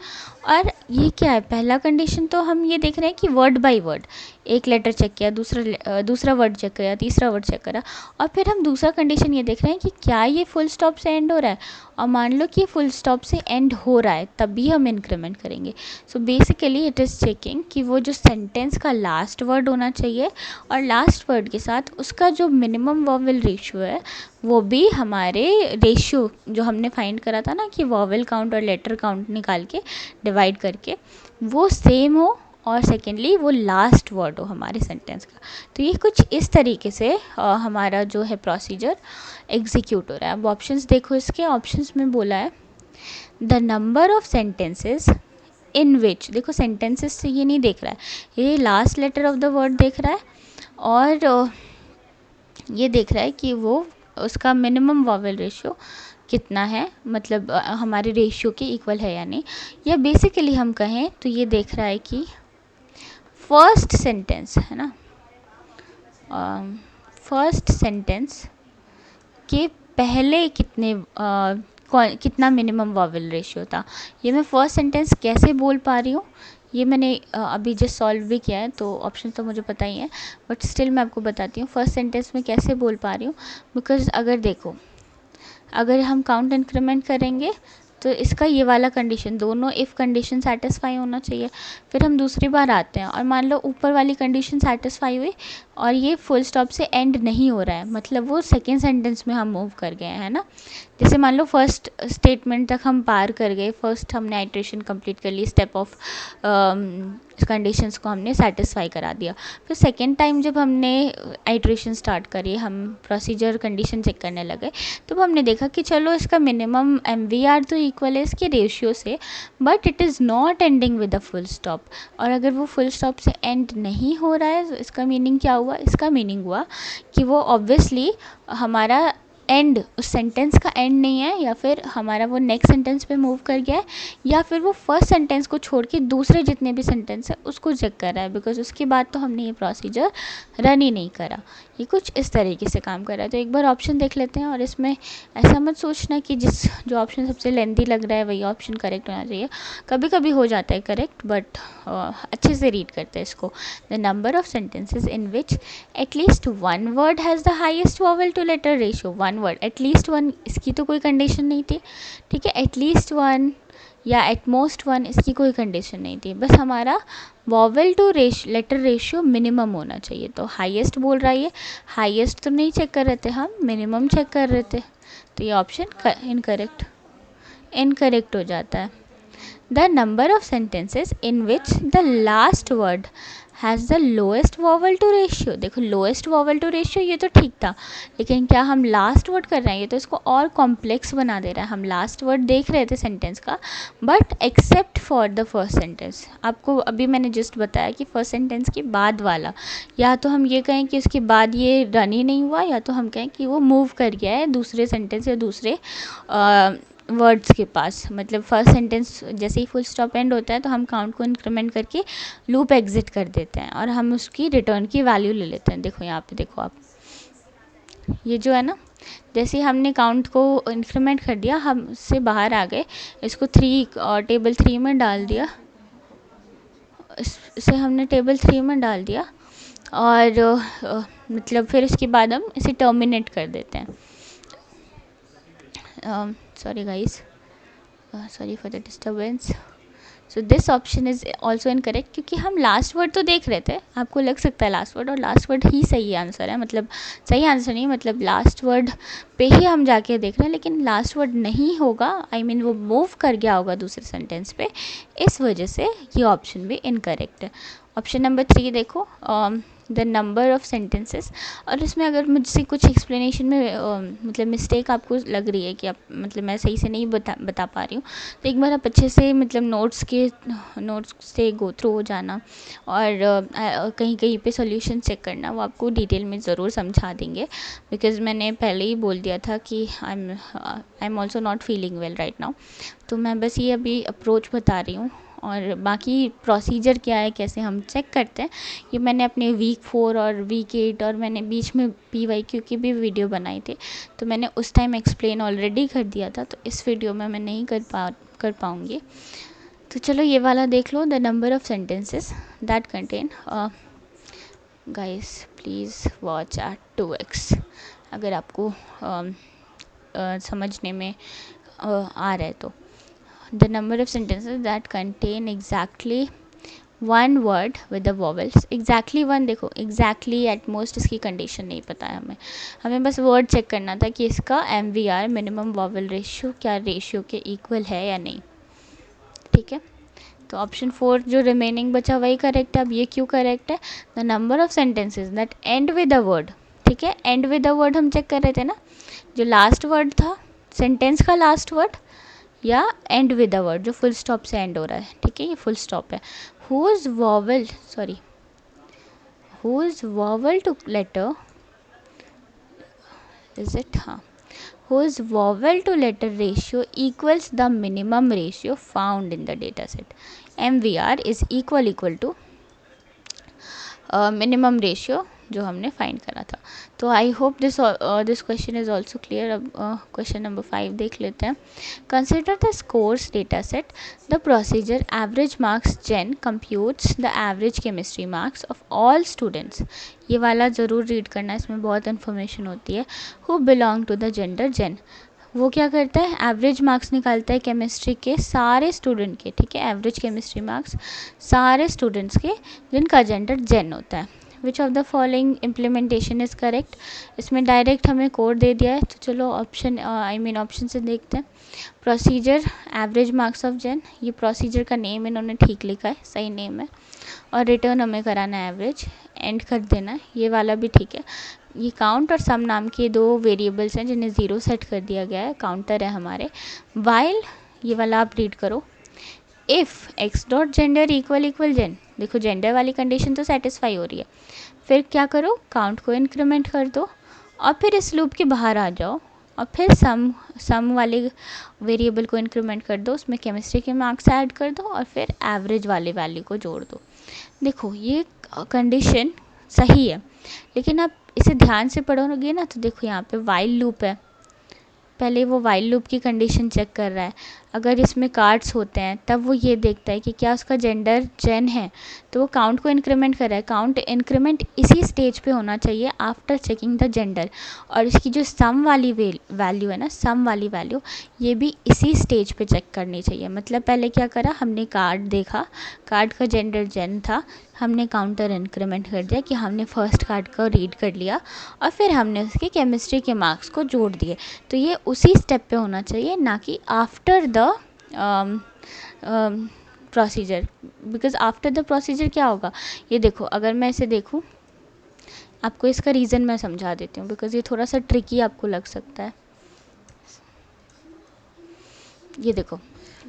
और ये क्या है, पहला कंडीशन तो हम ये देख रहे हैं कि वर्ड बाय वर्ड, एक लेटर चेक किया, दूसरा वर्ड चेक किया, तीसरा वर्ड चेक करा, और फिर हम दूसरा कंडीशन ये देख रहे हैं कि क्या ये फुल स्टॉप से एंड हो रहा है, और मान लो कि ये फुल स्टॉप से एंड हो रहा है, तभी हम इंक्रीमेंट करेंगे। So basically it is checking कि वो जो सेंटेंस का लास्ट वर्ड होना चाहिए, और लास्ट वर्ड के साथ उसका जो मिनिमम वॉवेल रेशियो है वो भी हमारे रेशियो जो हमने फाइंड करा था ना कि वॉवेल काउंट और लेटर काउंट निकाल के डिवाइड करके, वो सेम हो, और सेकेंडली वो लास्ट वर्ड हो हमारे सेंटेंस का। तो ये कुछ इस तरीके से हमारा जो है प्रोसीजर एग्जीक्यूट हो रहा है। अब ऑप्शंस देखो, इसके ऑप्शंस में बोला है the number of sentences in which, देखो सेंटेंसेस से ये नहीं देख रहा है, ये last letter of the word देख रहा है, और ये देख रहा है कि वो उसका मिनिमम वॉवेल रेशियो कितना है, मतलब हमारे रेशियो के इक्वल है या नहीं। या बेसिकली हम कहें तो ये देख रहा है कि फर्स्ट सेंटेंस है ना, फर्स्ट सेंटेंस के पहले कितना मिनिमम वॉवेल रेशियो था। ये मैं फर्स्ट सेंटेंस कैसे बोल पा रही हूँ, ये मैंने अभी जस्ट सॉल्व भी किया है, तो ऑप्शन तो मुझे पता ही है, बट स्टिल मैं आपको बताती हूँ फर्स्ट सेंटेंस में कैसे बोल पा रही हूँ। बिकॉज अगर देखो, अगर हम काउंट इंक्रीमेंट करेंगे तो इसका ये वाला कंडीशन, दोनों इफ़ कंडीशन सेटिस्फाई होना चाहिए। फिर हम दूसरी बार आते हैं, और मान लो ऊपर वाली कंडीशन सेटिस्फाई हुई और ये फुल स्टॉप से एंड नहीं हो रहा है, मतलब वो सेकेंड सेंटेंस में हम मूव कर गए हैं ना। जैसे मान लो फर्स्ट स्टेटमेंट तक हम पार कर गए, फर्स्ट हमने आइट्रेशन कंप्लीट कर ली, स्टेप ऑफ कंडीशंस को हमने सेटिस्फाई करा दिया। फिर सेकेंड टाइम जब हमने आइट्रेशन स्टार्ट करी, हम प्रोसीजर कंडीशन चेक करने लगे, तो हमने देखा कि चलो इसका मिनिमम MVR तो इक्वल है इसके रेशियो से, but it is not ending with a full stop. और अगर वो फुल स्टॉप से एंड नहीं हो रहा है, तो इसका मीनिंग क्या हुआ, इसका मीनिंग हुआ कि वो ऑब्वियसली हमारा एंड, उस सेंटेंस का एंड नहीं है, या फिर हमारा वो नेक्स्ट सेंटेंस पे मूव कर गया है, या फिर वो फर्स्ट सेंटेंस को छोड़ के दूसरे जितने भी सेंटेंस है उसको चेक कर रहा है, बिकॉज उसके बाद तो हमने ये प्रोसीजर रन ही नहीं करा। ये कुछ इस तरीके से काम कर रहा है। तो एक बार ऑप्शन देख लेते हैं, और इसमें ऐसा मत सोचना कि जो ऑप्शन सबसे लेंथी लग रहा है वही ऑप्शन करेक्ट होना चाहिए, कभी कभी हो जाता है करेक्ट, बट अच्छे से रीड करते हैं इसको। The number of sentences in which at least one word has the highest vowel to letter ratio, one word, at least one, इसकी तो कोई कंडीशन नहीं थी, ठीक है, एटलीस्ट वन या एटमोस्ट वन, इसकी कोई कंडीशन नहीं थी, बस हमारा vowel to letter ratio minimum होना चाहिए। तो हाईएस्ट बोल रहा है, ये हाईएस्ट तो नहीं चेक कर रहे थे हम, मिनिमम चेक कर रहे थे, तो ये ऑप्शन इनकरेक्ट हो जाता है। The number of sentences in which the last word has the lowest vowel to ratio, देखो लोएस्ट वॉवल टू रेशियो ये तो ठीक था, लेकिन क्या हम लास्ट वर्ड कर रहे हैं, ये तो इसको और कॉम्प्लेक्स बना दे रहा है। हम लास्ट वर्ड देख रहे थे सेंटेंस का, but except for the first sentence, आपको अभी मैंने जस्ट बताया कि फर्स्ट सेंटेंस के बाद वाला, या तो हम ये कहें कि उसके बाद ये रन ही नहीं हुआ, या तो हम कहें कि वो मूव कर गया है दूसरे सेंटेंस या दूसरे वर्ड्स के पास। मतलब फर्स्ट सेंटेंस जैसे ही फुल स्टॉप एंड होता है तो हम काउंट को इंक्रीमेंट करके लूप एग्जिट कर देते हैं, और हम उसकी रिटर्न की वैल्यू ले लेते हैं। देखो यहाँ पे देखो आप, ये जो है ना, जैसे हमने काउंट को इंक्रीमेंट कर दिया, हम इससे बाहर आ गए, इसको टेबल 3 में डाल दिया, इसे हमने टेबल 3 में डाल दिया, और मतलब फिर उसके बाद हम इसे टर्मिनेट कर देते हैं। Sorry guys, sorry for the disturbance. So this option is also incorrect, क्योंकि हम लास्ट वर्ड तो देख रहे थे, आपको लग सकता है लास्ट वर्ड, और लास्ट वर्ड ही सही आंसर है, मतलब सही आंसर नहीं, मतलब लास्ट वर्ड पे ही हम जाके देख रहे हैं, लेकिन लास्ट वर्ड नहीं होगा, आई मीन वो मूव कर गया होगा दूसरे सेंटेंस पे, इस वजह से ये ऑप्शन भी इनकरेक्ट है। ऑप्शन नंबर 3 देखो, द नंबर ऑफ सेंटेंसेस, और इसमें अगर मुझसे कुछ एक्सप्लेनेशन में मतलब मिस्टेक आपको लग रही है कि आप मतलब मैं सही से नहीं बता पा रही हूँ, तो एक बार आप अच्छे से मतलब नोट्स से गो थ्रू हो जाना, और कहीं कहीं पे सॉल्यूशन चेक करना, वो आपको डिटेल में ज़रूर समझा देंगे, बिकॉज़ मैंने पहले ही बोल दिया था कि I am also not feeling well right now, तो मैं बस ये अभी अप्रोच बता रही हूँ, और बाकी प्रोसीजर क्या है, कैसे हम चेक करते हैं, ये मैंने अपने वीक 4 और वीक 8 और मैंने बीच में PYQ की भी वीडियो बनाई थी, तो मैंने उस टाइम एक्सप्लेन ऑलरेडी कर दिया था, तो इस वीडियो में मैं नहीं कर पाऊँगी। तो चलो ये वाला देख लो, the number of sentences that contain, guys please watch at 2x अगर आपको समझने में आ रहा है तो। The number of sentences that contain exactly one word with the vowels, exactly one, देखो exactly at most इसकी कंडीशन नहीं पता है हमें बस वर्ड चेक करना था कि इसका MVR मिनिमम वॉवल रेशियो क्या रेशियो के इक्वल है या नहीं, ठीक है। तो ऑप्शन 4 जो रिमेनिंग बचा वही करेक्ट है। अब ये क्यों करेक्ट है, the number of sentences that end with a word, ठीक है, एंड विद अ वर्ड हम चेक कर रहे थे ना, जो लास्ट वर्ड था सेंटेंस का लास्ट वर्ड, या एंड विद अ वर्ड जो फुल स्टॉप से एंड हो रहा है, ठीक है, ये फुल स्टॉप है। Whose vowel to letter is it, हाँ, whose vowel to letter ratio equals the minimum ratio found in the data set. MVR is equal to minimum ratio जो हमने फाइंड करा था। तो I hope this question is also clear. अब question number 5 देख लेते हैं। Consider the scores data set, the procedure average marks gen computes the average chemistry marks of all students. ये वाला ज़रूर रीड करना, इसमें बहुत इन्फॉर्मेशन होती है। Who belong to the gender gen, वो क्या करता है, एवरेज मार्क्स निकालता है केमिस्ट्री के सारे स्टूडेंट के, ठीक है, एवरेज केमिस्ट्री मार्क्स सारे स्टूडेंट्स के जिनका जेंडर जेन होता है। Which of the following implementation is correct, इसमें डायरेक्ट हमें कोड दे दिया है, तो चलो ऑप्शन ऑप्शन से देखते हैं। प्रोसीजर एवरेज मार्क्स ऑफ जेन, ये प्रोसीजर का नेम इन्होंने ठीक लिखा है, सही नेम है, और रिटर्न हमें कराना है एवरेज, एंड कर देना है, ये वाला भी ठीक है। ये काउंट और सम नाम के दो वेरिएबल्स हैं जिन्हें 0 सेट कर दिया गया है, काउंटर है हमारे। वाइल, ये वाला आप रीड करो। If x dot gender equal gen, देखो जेंडर वाली कंडीशन तो सेटिस्फाई हो रही है, फिर क्या करो, काउंट को इंक्रीमेंट कर दो, और फिर इस लूप के बाहर आ जाओ, और फिर सम वाले वेरिएबल को इंक्रीमेंट कर दो, उसमें केमिस्ट्री के मार्क्स ऐड कर दो, और फिर एवरेज वाले वैल्यू को जोड़ दो। देखो ये कंडीशन सही है, लेकिन आप इसे ध्यान से पढ़ोगे ना, तो देखो यहाँ पे वाइल लूप है, पहले वो वाइल लूप की कंडीशन चेक कर रहा है। अगर इसमें कार्ड्स होते हैं तब वो ये देखता है कि क्या उसका जेंडर जेन है, तो वो काउंट को इंक्रीमेंट कर रहा है। काउंट इंक्रीमेंट इसी स्टेज पे होना चाहिए आफ्टर चेकिंग द जेंडर, और इसकी जो सम वाली वैल्यू है ना, सम वाली वैल्यू, ये भी इसी स्टेज पे चेक करनी चाहिए। मतलब पहले क्या करा, हमने कार्ड देखा, कार्ड का जेंडर जेन था, हमने काउंटर इंक्रीमेंट कर दिया कि हमने फर्स्ट कार्ड को रीड कर लिया, और फिर हमने उसके केमिस्ट्री के मार्क्स को जोड़ दिए। तो ये उसी स्टेप पे होना चाहिए, ना कि after the procedure, because after the procedure क्या होगा, ये देखो, अगर मैं इसे देखूँ, आपको इसका रीज़न मैं समझा देती हूँ, बिकॉज ये थोड़ा सा ट्रिकी आपको लग सकता है। ये देखो,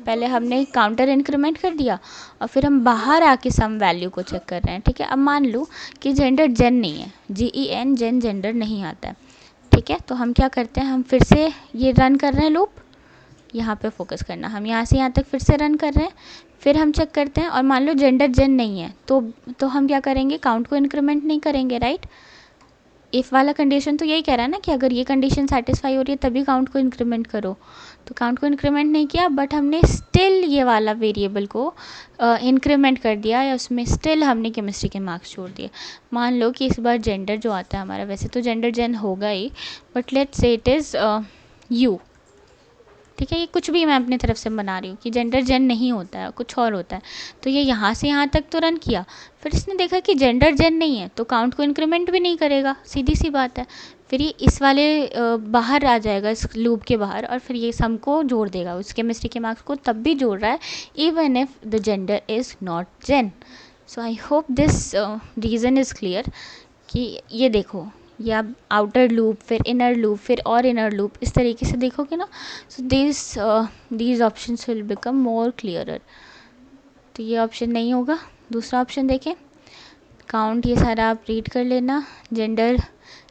पहले हमने काउंटर इंक्रीमेंट कर दिया, और फिर हम बाहर आके सम वैल्यू को चेक कर रहे हैं, ठीक है। अब मान लो कि जेंडर जेन नहीं है, GEN जेन जेंडर नहीं आता है, ठीक है, तो हम क्या करते हैं, हम फिर से ये रन कर रहे हैं लूप, यहाँ पे फोकस करना, हम यहाँ से यहाँ तक फिर से रन कर रहे हैं, फिर हम चेक करते हैं, और मान लो जेंडर जेन नहीं है, तो हम क्या करेंगे, काउंट को इंक्रीमेंट नहीं करेंगे, राइट। इफ़ वाला कंडीशन तो यही कह रहा है ना कि अगर ये कंडीशन सेटिस्फाई हो रही है तभी काउंट को इंक्रीमेंट करो, तो काउंट को इंक्रीमेंट नहीं किया, बट हमने स्टिल ये वाला वेरिएबल को इंक्रीमेंट कर दिया, या उसमें स्टिल हमने केमिस्ट्री के मार्क्स छोड़ दिए। मान लो कि इस बार जेंडर जो आता है हमारा, वैसे तो जेंडर जेन होगा ही, but let's say it is you, ठीक है, ये कुछ भी मैं अपनी तरफ से बना रही हूँ कि जेंडर जेन नहीं होता है, कुछ और होता है। तो ये यहाँ से यहाँ तक तो रन किया, फिर इसने देखा कि जेंडर जेन नहीं है, तो काउंट को इंक्रीमेंट भी नहीं करेगा, सीधी सी बात है। फिर ये इस वाले बाहर आ जाएगा, इस लूप के बाहर, और फिर ये सम को जोड़ देगा, उस केमिस्ट्री के मार्क्स को तब भी जोड़ रहा है, even if the gender is not gen. So I hope this reason is clear कि ये देखो, ये आप आउटर लूप, फिर इनर लूप, फिर और इनर लूप, इस तरीके से देखोगे ना, so these options will become more clearer. तो ये ऑप्शन नहीं होगा। दूसरा ऑप्शन देखें, काउंट, ये सारा आप रीड कर लेना, जेंडर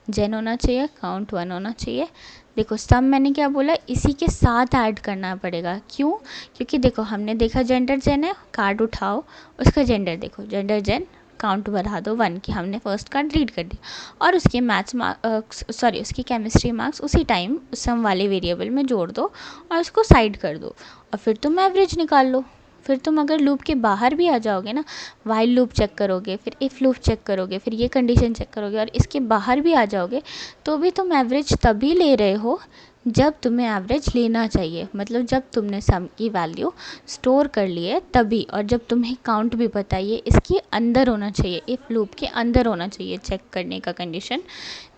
जेन होना चाहिए, काउंट 1 होना चाहिए। देखो सम मैंने क्या बोला, इसी के साथ ऐड करना पड़ेगा। क्यों? क्योंकि देखो हमने देखा जेंडर जेन है, कार्ड उठाओ, उसका जेंडर देखो, जेंडर जेन, काउंट बढ़ा दो 1 की, हमने फर्स्ट कार्ड रीड कर दिया, और उसके मैथ्स मार्क्स, सॉरी उसकी केमिस्ट्री मार्क्स उसी टाइम सम वाले वेरिएबल में जोड़ दो और उसको साइड कर दो, और फिर तुम एवरेज निकाल लो। फिर तुम अगर लूप के बाहर भी आ जाओगे ना, वाइल लूप चेक करोगे, फिर इफ़ लूप चेक करोगे, फिर ये कंडीशन चेक करोगे, और इसके बाहर भी आ जाओगे, तो भी तुम एवरेज तभी ले रहे हो जब तुम्हें एवरेज लेना चाहिए, मतलब जब तुमने सम की वैल्यू स्टोर कर ली है तभी, और जब तुम्हें काउंट भी पता है, ये इसके अंदर होना चाहिए, इफ़ लूप के अंदर होना चाहिए चेक करने का कंडीशन।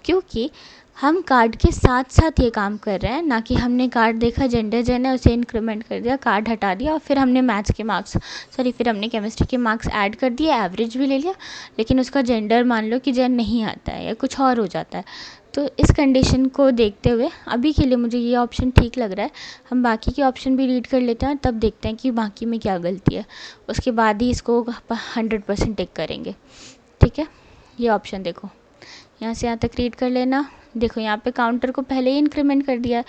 क्योंकि हम कार्ड के साथ साथ ये काम कर रहे हैं, ना कि हमने कार्ड देखा जेंडर जेन है, उसे इंक्रीमेंट कर दिया, कार्ड हटा दिया, और फिर हमने मैथ्स के मार्क्स, सॉरी फिर हमने केमिस्ट्री के मार्क्स ऐड कर दिए, एवरेज भी ले लिया, लेकिन उसका जेंडर मान लो कि जेन नहीं आता है या कुछ और हो जाता है। तो इस कंडीशन को देखते हुए अभी के लिए मुझे ये ऑप्शन ठीक लग रहा है। हम बाकी के ऑप्शन भी रीड कर लेते हैं, तब देखते हैं कि बाकी में क्या गलती है, उसके बाद ही इसको 100% टिक करेंगे। ठीक है, ये ऑप्शन देखो, यहाँ से यहाँ तक रीड कर लेना। देखो यहाँ पे काउंटर को पहले ही इंक्रीमेंट कर दिया है।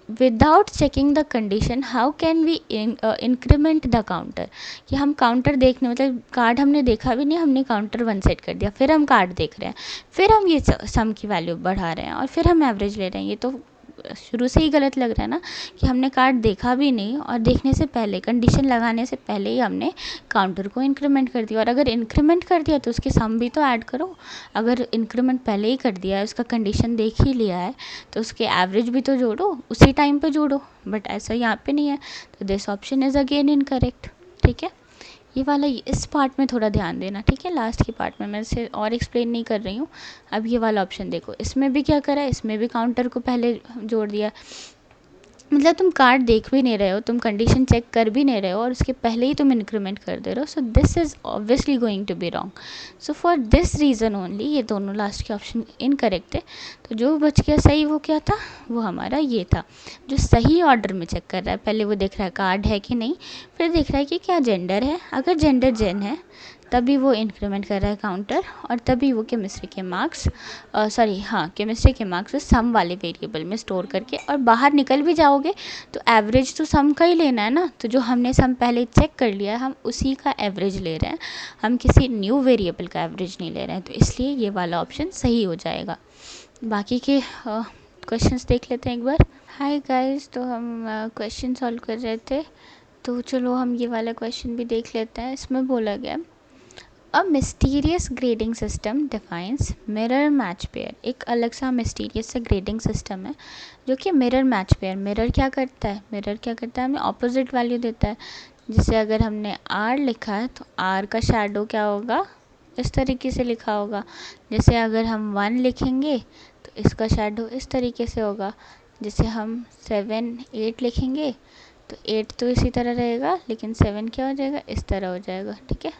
Without checking the condition how can we increment the counter, कि हम काउंटर देखने, मतलब कार्ड हमने देखा भी नहीं, हमने काउंटर 1 सेट कर दिया, फिर हम कार्ड देख रहे हैं, फिर हम ये सम की वैल्यू बढ़ा रहे हैं, और फिर हम एवरेज ले रहे हैं। ये तो शुरू से ही गलत लग रहा है ना, कि हमने कार्ड देखा भी नहीं, और देखने से पहले, कंडीशन लगाने से पहले ही हमने काउंटर को इंक्रीमेंट कर दिया, और अगर इंक्रीमेंट कर दिया तो उसके सम भी तो ऐड करो। अगर इंक्रीमेंट पहले ही कर दिया है, उसका कंडीशन देख ही लिया है, तो उसके एवरेज भी तो जोड़ो, उसी टाइम पे जोड़ो, बट ऐसा यहाँ पे नहीं है। तो this option is again incorrect. ठीक है, ये वाला, इस पार्ट में थोड़ा ध्यान देना। ठीक है, लास्ट के पार्ट में मैं इसे और एक्सप्लेन नहीं कर रही हूँ। अब ये वाला ऑप्शन देखो, इसमें भी क्या करा है, इसमें भी काउंटर को पहले जोड़ दिया, मतलब तुम कार्ड देख भी नहीं रहे हो, तुम कंडीशन चेक कर भी नहीं रहे हो, और उसके पहले ही तुम इंक्रीमेंट कर दे रहे हो। So this is obviously going to be wrong. So for this reason only ये दोनों लास्ट के ऑप्शन इनकरेक्ट है। तो जो बच गया सही वो क्या था, वो हमारा ये था, जो सही ऑर्डर में चेक कर रहा है। पहले वो देख रहा है कार्ड है कि नहीं, फिर देख रहा है कि क्या जेंडर है, अगर जेंडर जेन है तभी वो इंक्रीमेंट कर रहा है काउंटर, और तभी वो केमिस्ट्री के मार्क्स, सॉरी हाँ केमिस्ट्री के मार्क्स सम वाले वेरिएबल में स्टोर करके, और बाहर निकल भी जाओगे तो एवरेज तो सम का ही लेना है ना। तो जो हमने सम पहले चेक कर लिया है, हम उसी का एवरेज ले रहे हैं, हम किसी न्यू वेरिएबल का एवरेज नहीं ले रहे हैं। तो इसलिए ये वाला ऑप्शन सही हो जाएगा। बाकी के क्वेश्चंस देख लेते हैं एक बार। हाय गाइस, तो हम क्वेश्चन सॉल्व कर रहे थे, तो चलो हम ये वाला क्वेश्चन भी देख लेते हैं। इसमें बोला गया, अ mysterious grading system defines mirror match pair. एक अलग सा मिस्टीरियस सा ग्रेडिंग सिस्टम है जो कि मिरर मैच पेयर, मिरर क्या करता है, मिरर क्या करता है, हमें ऑपोजिट वैल्यू देता है। जैसे अगर हमने आर लिखा है तो आर का शैडो क्या होगा, इस तरीके से लिखा होगा। जैसे अगर हम 1 लिखेंगे तो इसका शैडो इस तरीके से होगा। जैसे हम 7 8 लिखेंगे तो 8 तो इसी तरह रहेगा, लेकिन 7 क्या हो जाएगा, इस तरह हो जाएगा। ठीक है,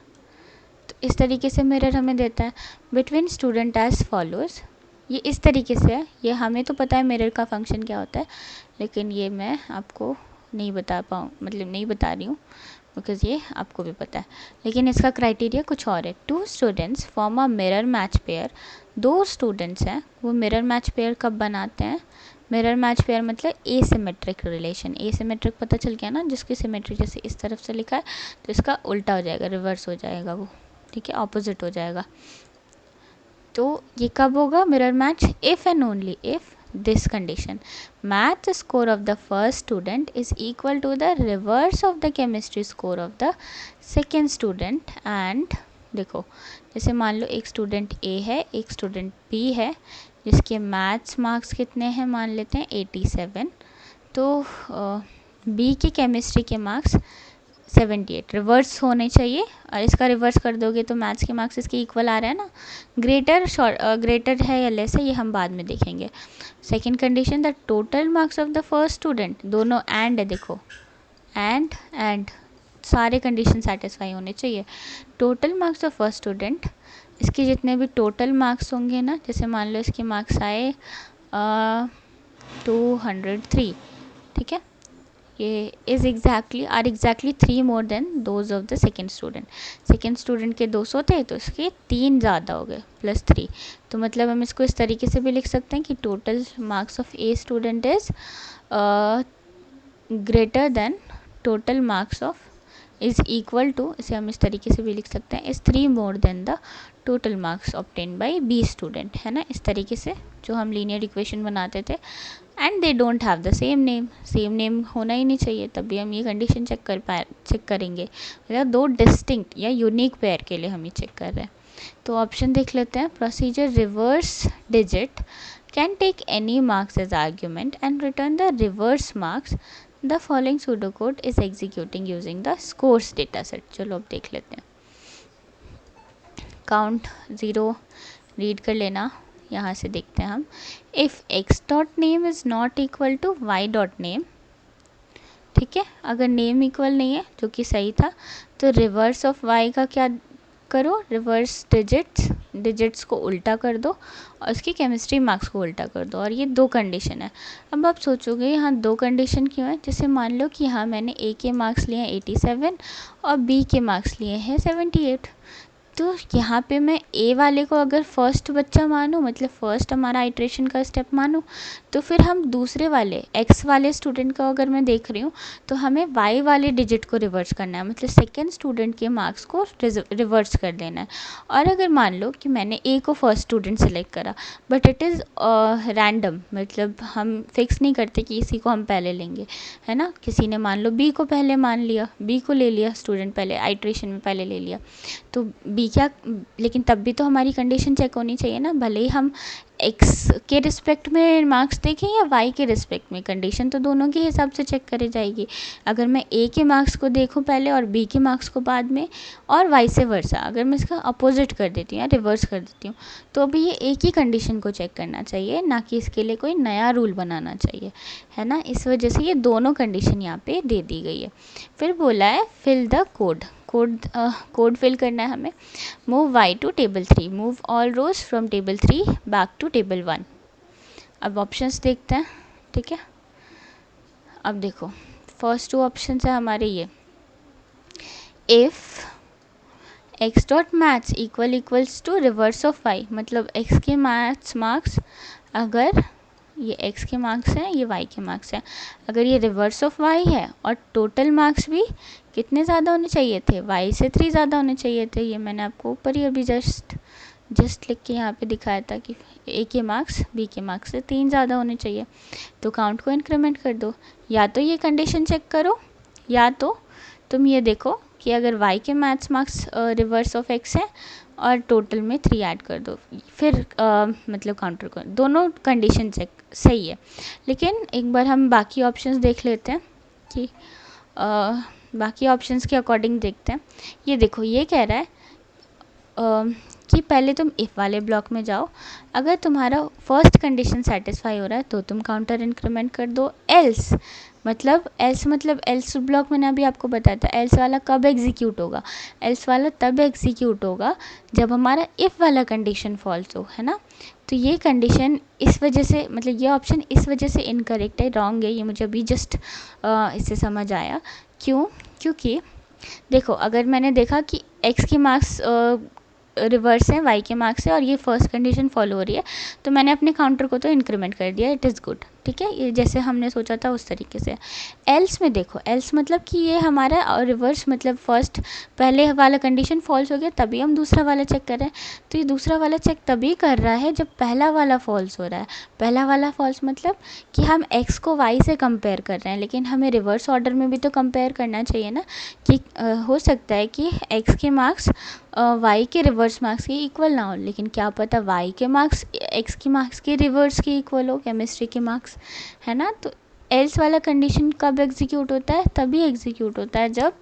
तो इस तरीके से मिरर हमें देता है। बिटवीन स्टूडेंट एज फॉलोज, ये इस तरीके से है। ये हमें तो पता है मिरर का फंक्शन क्या होता है, लेकिन ये मैं आपको नहीं बता पाऊँ, मतलब नहीं बता रही हूँ, बिकॉज़ ये आपको भी पता है, लेकिन इसका क्राइटेरिया कुछ और है। 2 students form a mirror match pair, 2 students हैं वो मिरर मैच पेयर कब बनाते हैं, मिरर मैच पेयर मतलब एसिमेट्रिक रिलेशन। एसिमेट्रिक पता चल गया ना, जिसकी सिमेट्री जैसे इस तरफ से लिखा है तो इसका उल्टा हो जाएगा, रिवर्स हो जाएगा वो। ठीक है, ऑपोजिट हो जाएगा। तो ये कब होगा mirror match, if and only if this condition, math score of the first student is equal to the reverse of the chemistry score of the second student, and देखो जैसे मान लो एक स्टूडेंट A है, एक स्टूडेंट B है, जिसके maths marks कितने हैं, मान लेते हैं 87, तो बी के केमिस्ट्री के मार्क्स 78 रिवर्स होने चाहिए, और इसका रिवर्स कर दोगे तो मैथ्स के मार्क्स इसके इक्वल आ रहा है ना। ग्रेटर है या लेस है ये हम बाद में देखेंगे। Second condition, the total marks of the first student, दोनों एंड है देखो, एंड सारे कंडीशन सेटिस्फाई होने चाहिए। Total marks of first student, इसके जितने भी टोटल मार्क्स होंगे ना, जैसे मान लो इसके मार्क्स आए 203, ठीक है, ये is exactly 3 more then those of the second student. Second student के 200 थे तो इसके 3 ज़्यादा हो गए +3। तो मतलब हम इसको इस तरीके से भी लिख सकते हैं कि total marks of A student is greater than total marks of, is equal to, इसे हम इस तरीके से भी लिख सकते हैं, is 3 more than the total marks obtained by B student, है ना, इस तरीके से जो हम लीनियर इक्वेशन बनाते थे। And they don't have the same name होना ही नहीं चाहिए, तभी हम ये कंडीशन चेक करेंगे, मतलब 2 डिस्टिंक्ट या यूनिक पेयर के लिए हम ये चेक कर रहे हैं। तो ऑप्शन देख लेते हैं। Procedure, reverse digit can take any marks as argument and return the reverse marks, the following pseudocode is executing using the scores data set. चलो अब देख लेते हैं। काउंट 0 रीड कर लेना, यहाँ से देखते हैं हम। If x dot name is not equal to y dot name, ठीक है, अगर नेम इक्वल नहीं है जो कि सही था, तो रिवर्स ऑफ y का क्या करो, रिवर्स डिजिट्स को उल्टा कर दो और उसकी केमिस्ट्री मार्क्स को उल्टा कर दो, और ये 2 कंडीशन है। अब आप सोचोगे यहाँ 2 कंडीशन क्यों है। जैसे मान लो कि हाँ मैंने a के मार्क्स लिए हैं 87 और b के मार्क्स लिए हैं 78, तो यहाँ पे मैं ए वाले को अगर फर्स्ट बच्चा मानूँ, मतलब फर्स्ट हमारा आइट्रेशन का स्टेप मानूँ, तो फिर हम दूसरे वाले एक्स वाले स्टूडेंट का अगर मैं देख रही हूँ तो हमें वाई वाले डिजिट को रिवर्स करना है, मतलब सेकेंड स्टूडेंट के मार्क्स को रिवर्स कर देना है। और अगर मान लो कि मैंने ए को फर्स्ट स्टूडेंट सेलेक्ट करा, बट इट इज़ रैंडम, मतलब हम फिक्स नहीं करते कि इसी को हम पहले लेंगे, है ना। किसी ने मान लो बी को पहले मान लिया, बी को ले लिया स्टूडेंट पहले, आइट्रेशन में पहले ले लिया, तो बी क्या, लेकिन तब भी तो हमारी कंडीशन चेक होनी चाहिए ना, भले ही हम एक्स के रिस्पेक्ट में मार्क्स देखें या वाई के रिस्पेक्ट में, कंडीशन तो दोनों के हिसाब से चेक करी जाएगी। अगर मैं ए के मार्क्स को देखूं पहले और बी के मार्क्स को बाद में, और वाइस वर्सा, अगर मैं इसका अपोजिट कर देती हूँ या रिवर्स कर देती हूँ, तो अभी ये एक ही कंडीशन को चेक करना चाहिए, ना कि इसके लिए कोई नया रूल बनाना चाहिए, है ना। इस वजह से ये दोनों कंडीशन यहाँ पे दे दी गई है। फिर बोला है फिल द कोड फिल करना है हमें। Move y to table 3, move all rows from table 3 back to table 1। अब ऑप्शंस देखते हैं, ठीक है। अब देखो फर्स्ट 2 ऑप्शन है हमारे ये, if x dot maths equals to reverse of y, मतलब x के मैथ्स मार्क्स, अगर ये x के मार्क्स हैं, ये y के मार्क्स हैं, अगर ये रिवर्स ऑफ y है और टोटल मार्क्स भी कितने ज़्यादा होने चाहिए थे, y से 3 ज़्यादा होने चाहिए थे। ये मैंने आपको ऊपर ही अभी जस्ट लिख के यहाँ पे दिखाया था कि a के मार्क्स b के मार्क्स से 3 ज़्यादा होने चाहिए, तो काउंट को इंक्रीमेंट कर दो। या तो ये कंडीशन चेक करो, या तो तुम ये देखो कि अगर y के maths marks reverse of x है और टोटल में 3 ऐड कर दो, फिर मतलब काउंटर कर, दोनों कंडीशन चेक सही है। लेकिन एक बार हम बाकी ऑप्शंस देख लेते हैं कि बाकी ऑप्शंस के अकॉर्डिंग देखते हैं। ये देखो ये कह रहा है कि पहले तुम इफ़ वाले ब्लॉक में जाओ, अगर तुम्हारा फर्स्ट कंडीशन सेटिस्फाई हो रहा है तो तुम काउंटर इंक्रीमेंट कर दो। एल्स ब्लॉक मैंने अभी आपको बताया था, एल्स वाला कब एग्जीक्यूट होगा, एल्स वाला तब एग्जीक्यूट होगा जब हमारा इफ़ वाला कंडीशन फॉल्स हो, है ना। तो ये कंडीशन इस वजह से, मतलब ये ऑप्शन इस वजह से इनकरेक्ट है, रॉन्ग है, ये मुझे अभी जस्ट इससे समझ आया। क्यों, क्योंकि देखो अगर मैंने देखा कि एक्स के मार्क्स रिवर्स है, वाई के मार्क्स है और ये फर्स्ट कंडीशन फॉलो हो रही है, तो मैंने अपने काउंटर को तो इंक्रीमेंट कर दिया, इट इज़ गुड, ठीक है, ये जैसे हमने सोचा था उस तरीके से। एल्स में देखो, एल्स मतलब कि ये हमारा रिवर्स, मतलब फर्स्ट पहले वाला कंडीशन फॉल्स हो गया तभी हम दूसरा वाला चेक कर रहे हैं, तो ये दूसरा वाला चेक तभी कर रहा है जब पहला वाला फॉल्स हो रहा है। पहला वाला फॉल्स मतलब कि हम एक्स को वाई से कंपेयर कर रहे हैं, लेकिन हमें रिवर्स ऑर्डर में भी तो कंपेयर करना चाहिए ना, कि हो सकता है कि एक्स के मार्क्स वाई के रिवर्स मार्क्स के इक्वल ना हो, लेकिन क्या पता वाई के मार्क्स एक्स के मार्क्स के रिवर्स के इक्वल हो, केमिस्ट्री के मार्क्स, है ना। तो एल्स वाला कंडीशन कब एग्जीक्यूट होता है? तभी एग्जीक्यूट होता है जब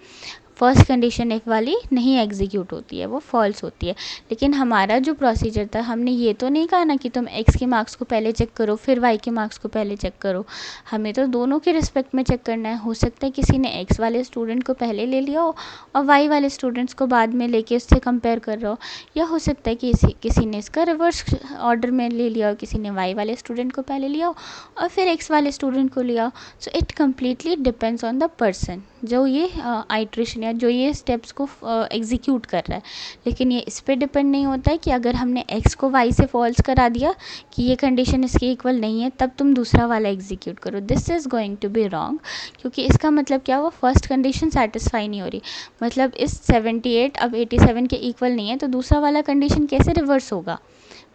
फर्स्ट कंडीशन इफ वाली नहीं एग्जीक्यूट होती है, वो फॉल्स होती है। लेकिन हमारा जो प्रोसीजर था, हमने ये तो नहीं कहा ना कि तुम एक्स के मार्क्स को पहले चेक करो फिर वाई के मार्क्स को पहले चेक करो। हमें तो दोनों के रिस्पेक्ट में चेक करना है। हो सकता है किसी ने एक्स वाले स्टूडेंट को पहले ले लिया हो और वाई वाले स्टूडेंट्स को बाद में लेके उससे कंपेयर कर रहा हो, या हो सकता है कि किसी ने इसका रिवर्स ऑर्डर में ले लिया हो, किसी ने वाई वाले स्टूडेंट को पहले लिया हो और फिर एक्स वाले स्टूडेंट को लिया हो। So it completely depends on the person जो ये आइट्रेशन या जो ये स्टेप्स को एग्जीक्यूट कर रहा है। लेकिन ये इस पर डिपेंड नहीं होता है कि अगर हमने x को y से फॉल्स करा दिया कि ये कंडीशन इसके इक्वल नहीं है, तब तुम दूसरा वाला एग्जीक्यूट करो। This is going to be wrong, क्योंकि इसका मतलब क्या हुआ, फर्स्ट कंडीशन सेटिस्फाई नहीं हो रही। मतलब इस 78 अब 87 के इक्वल नहीं है, तो दूसरा वाला कंडीशन कैसे रिवर्स होगा?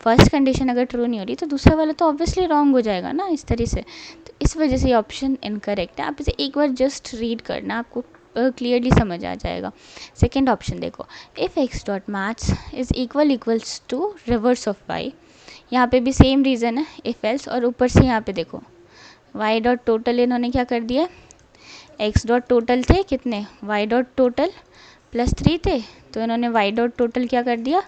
फर्स्ट कंडीशन अगर ट्रू नहीं हो रही तो दूसरा वाला तो ऑब्वियसली रॉन्ग हो जाएगा ना, इस तरह से। तो इस वजह से ये ऑप्शन इनकरेक्ट है। आप इसे एक बार जस्ट रीड करना, आपको क्लियरली समझ आ जाएगा। सेकेंड ऑप्शन देखो, if x dot maths is equals to reverse of Y. यहाँ पे भी सेम रीज़न है, इफ़ एल्स, और ऊपर से यहाँ पे देखो वाई डॉट टोटल इन्होंने क्या कर दिया, एक्स डॉट टोटल थे कितने, वाई डॉट टोटल +3 थे, तो इन्होंने वाई डॉट टोटल क्या कर दिया,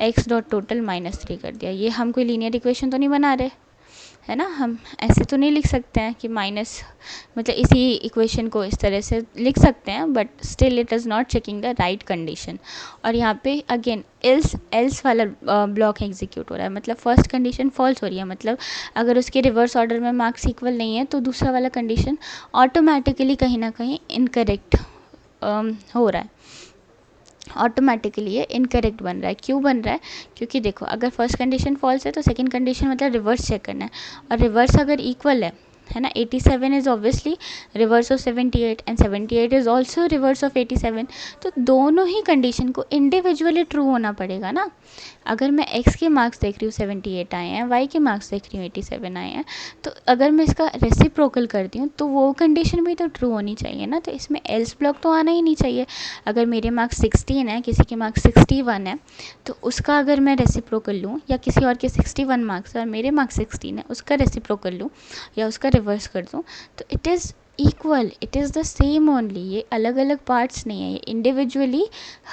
एक्स डॉट टोटल -3 कर दिया। ये हम कोई लीनियर इक्वेशन तो नहीं बना रहे, है ना। हम ऐसे तो नहीं लिख सकते हैं कि माइनस, मतलब इसी इक्वेशन को इस तरह से लिख सकते हैं, but still it is not checking the right condition. और यहाँ पे अगेन एल्स वाला ब्लॉक एग्जीक्यूट हो रहा है, मतलब फर्स्ट कंडीशन फॉल्स हो रही है। मतलब अगर उसके रिवर्स ऑर्डर में मार्क्स इक्वल नहीं है तो दूसरा वाला कंडीशन ऑटोमेटिकली कहीं ना कहीं इनकरेक्ट हो रहा है, ऑटोमेटिकली ये इनकरेक्ट बन रहा है। क्यों बन रहा है? क्योंकि देखो, अगर फर्स्ट कंडीशन फॉल्स है तो सेकंड कंडीशन मतलब रिवर्स चेक करना है, और रिवर्स अगर इक्वल है ना, 87 is obviously reverse of 78 and 78 is also reverse of 87। तो दोनों ही कंडीशन को इंडिविजुअली ट्रू होना पड़ेगा ना। अगर मैं x के मार्क्स देख रही हूँ 78 आए हैं, y के मार्क्स देख रही हूँ 87 आए हैं, तो अगर मैं इसका रेसिप्रोकल करती हूँ तो वो कंडीशन भी तो ट्रू होनी चाहिए ना। तो इसमें एल्स ब्लॉक तो आना ही नहीं चाहिए। अगर मेरे मार्क्स 16 है, किसी के मार्क्स 61 है, तो उसका अगर मैं रेसिप्रोकल लूँ, या किसी और के 61 मार्क्स और मेरे मार्क्स 16 है, उसका रेसिप्रोकल लूँ या उसका रिवर्स कर दूँ, तो it is equal, it is the same only. ये अलग अलग पार्ट्स नहीं है, ये इंडिविजुअली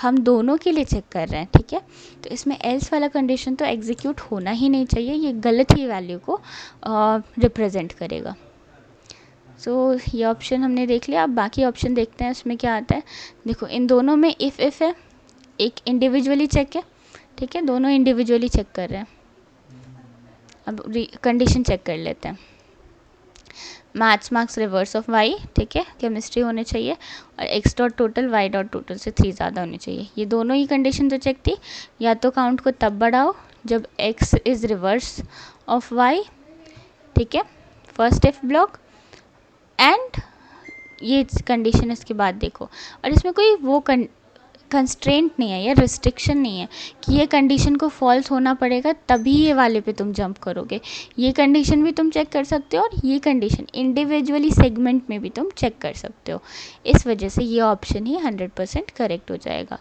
हम दोनों के लिए चेक कर रहे हैं, ठीक है। तो इसमें एल्स वाला कंडीशन तो एग्जीक्यूट होना ही नहीं चाहिए, ये गलत ही वैल्यू को रिप्रेजेंट करेगा। सो ये ऑप्शन हमने देख लिया। अब बाकी ऑप्शन देखते हैं उसमें क्या आता है। देखो, इन दोनों में इफ़ है, एक इंडिविजुअली चेक है, ठीक है, दोनों इंडिविजुअली चेक कर रहे हैं। अब कंडीशन चेक कर लेते हैं। Maths marks reverse of Y, ठीक है, केमिस्ट्री होने चाहिए, और X dot total Y dot total से 3 ज़्यादा होने चाहिए। ये दोनों ही कंडीशन तो चेक थी। या तो काउंट को तब बढ़ाओ जब X is reverse of Y, ठीक है, फर्स्ट इफ ब्लॉक, एंड ये कंडीशन इसके बाद देखो। और इसमें कोई वो कंस्ट्रेंट नहीं है या रिस्ट्रिक्शन नहीं है कि ये कंडीशन को फॉल्स होना पड़ेगा तभी ये वाले पे तुम जंप करोगे। ये कंडीशन भी तुम चेक कर सकते हो, और ये कंडीशन इंडिविजुअली सेगमेंट में भी तुम चेक कर सकते हो। इस वजह से ये ऑप्शन ही 100% करेक्ट हो जाएगा।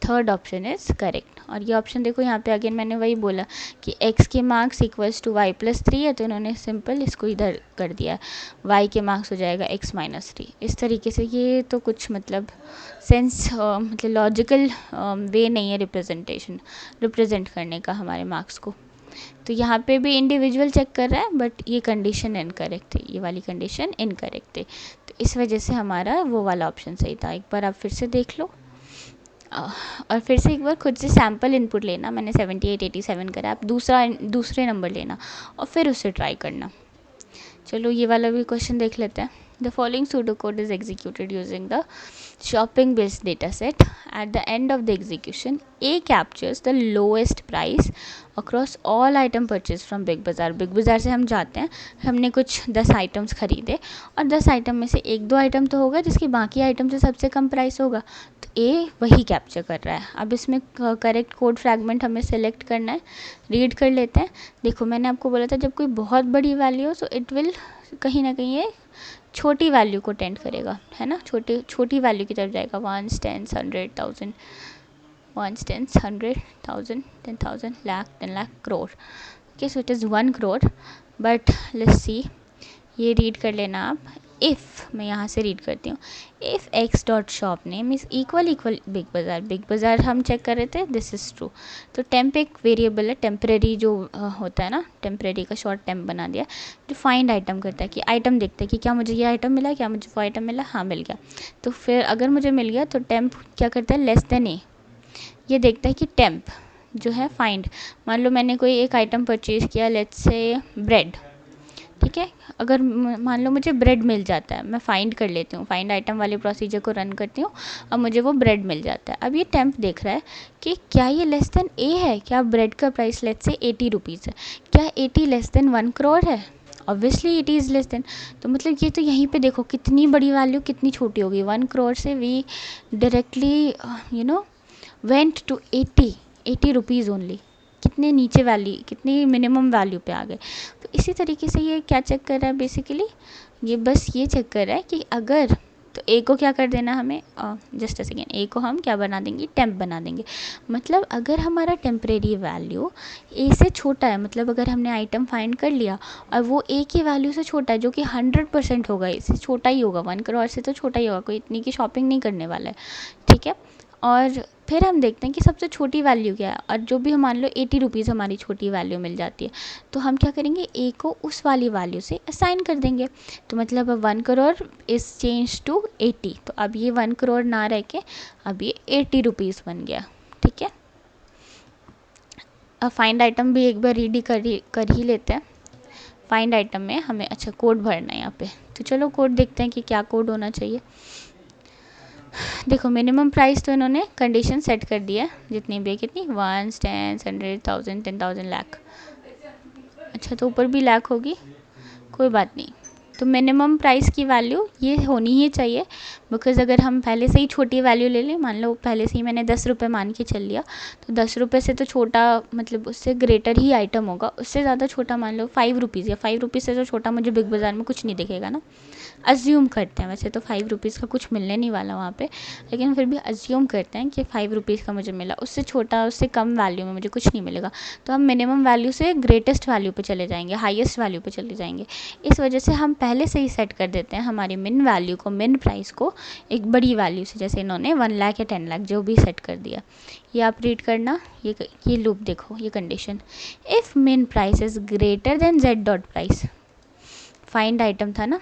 Third option is correct. और ये ऑप्शन देखो, यहाँ पे अगेन मैंने वही बोला कि x के मार्क्स इक्वल्स टू y + 3 है, तो इन्होंने सिंपल इसको इधर कर दिया, y के मार्क्स हो जाएगा x - 3। इस तरीके से ये तो कुछ मतलब सेंस मतलब लॉजिकल वे नहीं है रिप्रेजेंट करने का हमारे मार्क्स को। तो यहाँ पे भी इंडिविजुअल चेक कर रहा है, बट ये कंडीशन इनकरेक्ट थी, ये वाली कंडीशन इनकरेक्ट थी। तो इस वजह से हमारा वो वाला ऑप्शन सही था। एक बार आप फिर से देख लो, और फिर से एक बार खुद से सैम्पल इनपुट लेना। मैंने 78 87 करा, आप दूसरे नंबर लेना और फिर उससे ट्राई करना। चलो ये वाला भी क्वेश्चन देख लेते हैं। The following pseudo code is executed using the shopping based data set. At the end of the execution, A captures the lowest price across all item purchased from Big Bazaar. Big Bazaar से हम जाते हैं, हमने कुछ 10 items खरीदे, और 10 item में से 1-2 आइटम तो होगा जिसकी बाकी आइटम से सबसे कम प्राइस होगा, तो ए वही कैप्चर कर रहा है। अब इसमें करेक्ट कोड फ्रैगमेंट हमें सेलेक्ट करना है, रीड कर लेते हैं। देखो, मैंने आपको बोला था जब कोई बहुत बड़ी वैल्यू हो तो इट विल कहीं ना कहीं ये छोटी वैल्यू को टेंड करेगा, है ना, छोटी वैल्यू की तरफ जाएगा। 1 10 100 1000, 1 10 100 1000 10,000 lakh 10 lakh crore। Okay, so it is 1 crore, but let's see ये रीड कर लेना आप। इफ़ मैं यहाँ से रीड करती हूँ, if x dot shop name is equal big बाज़ार हम चेक कर रहे थे, दिस इज़ ट्रू। तो टेम्प एक वेरिएबल है, टेम्परेरी जो होता है ना, टेम्परेरी का शॉर्ट टेम्प बना दिया, जो फाइंड आइटम करता है कि आइटम देखता है कि क्या मुझे ये आइटम मिला, क्या मुझे वो आइटम मिला, हाँ मिल गया। तो फिर अगर मुझे मिल गया तो टेम्प क्या करता है, लेस देन ए, ये देखता है कि टेम्प जो है फाइंड, मान लो मैंने कोई एक आइटम परचेज़ किया, लेट्स से ब्रेड, ठीक है। अगर मान लो मुझे ब्रेड मिल जाता है, मैं फाइंड कर लेती हूँ, फाइंड आइटम वाले प्रोसीजर को रन करती हूँ, अब मुझे वो ब्रेड मिल जाता है। अब ये टेम्प देख रहा है कि क्या ये लेस देन ए है, क्या ब्रेड का प्राइस लेट्स से 80 रुपीज़ है, क्या 80 लेस देन 1 करोड़ है, obviously it is less then. तो मतलब ये तो यहीं पे देखो कितनी बड़ी वैल्यू कितनी छोटी होगी, 1 करोड़ से we directly went to 80 rupees only, कितने नीचे वैल्यू, कितनी मिनिमम वैल्यू पे आ गए। तो इसी तरीके से ये क्या चेक कर रहा है बेसिकली, ये बस ये चेक कर रहा है कि अगर, तो ए को क्या कर देना हमें, जस्ट अ सेकेंड, ए को हम क्या बना देंगे, टेम्प बना देंगे। मतलब अगर हमारा टेम्परेरी वैल्यू ए से छोटा है, मतलब अगर हमने आइटम फाइंड कर लिया और वो ए की वैल्यू से छोटा है, जो कि 100% होगा, इससे छोटा ही होगा, 1 करोड़ से तो छोटा ही होगा, कोई इतनी की शॉपिंग नहीं करने वाला है, ठीक है। और फिर हम देखते हैं कि सबसे छोटी वैल्यू क्या है, और जो भी हम मान लो 80 रुपीज़ हमारी छोटी वैल्यू मिल जाती है, तो हम क्या करेंगे, ए को उस वाली वैल्यू से असाइन कर देंगे। तो मतलब अब 1 करोड़ इज़ चेंज टू 80, तो अब ये 1 करोड़ ना रह के अब ये 80 रुपीज़ बन गया, ठीक है। अब फाइंड आइटम भी एक बार रीड कर ही लेते हैं। फाइंड आइटम में हमें अच्छा कोड भरना है यहाँ पे, तो चलो कोड देखते हैं कि क्या कोड होना चाहिए। देखो मिनिमम प्राइस तो इन्होंने कंडीशन सेट कर दिया है, जितनी भी है, कितनी, 1, 10, 100, 1000, 10,000, लाख, अच्छा तो ऊपर भी लाख होगी, कोई बात नहीं। तो मिनिमम प्राइस की वैल्यू ये होनी ही चाहिए, बिकॉज़ अगर हम पहले से ही छोटी वैल्यू ले लें, मान लो पहले से ही मैंने 10 रुपये मान के चल लिया, तो 10 रुपये से तो छोटा, मतलब उससे ग्रेटर ही आइटम होगा, उससे ज़्यादा छोटा मान लो 5 रुपीज़, या 5 रुपीज़ से तो छोटा मुझे बिग बाज़ार में कुछ नहीं दिखेगा ना, अज्यूम करते हैं, वैसे तो 5 रुपीज़ का कुछ मिलने नहीं वाला वहाँ पे, लेकिन फिर भी अज्यूम करते हैं कि 5 रुपीज़ का मुझे मिला, उससे छोटा, उससे कम वैल्यू में मुझे कुछ नहीं मिलेगा। तो हम मिनिमम वैल्यू से ग्रेटेस्ट वैल्यू पे चले जाएंगे, हाईएस्ट वैल्यू पे चले जाएंगे। इस वजह से हम पहले से ही सेट कर देते हैं हमारी मिन वैल्यू को, मिन प्राइस को एक बड़ी वैल्यू से, जैसे इन्होंने 1 लाख या 10 लाख जो भी सेट कर दिया। ये आप रीड करना, ये लूप देखो, ये कंडीशन, इफ़ मिन price is greater then Z dot price, find item था ना,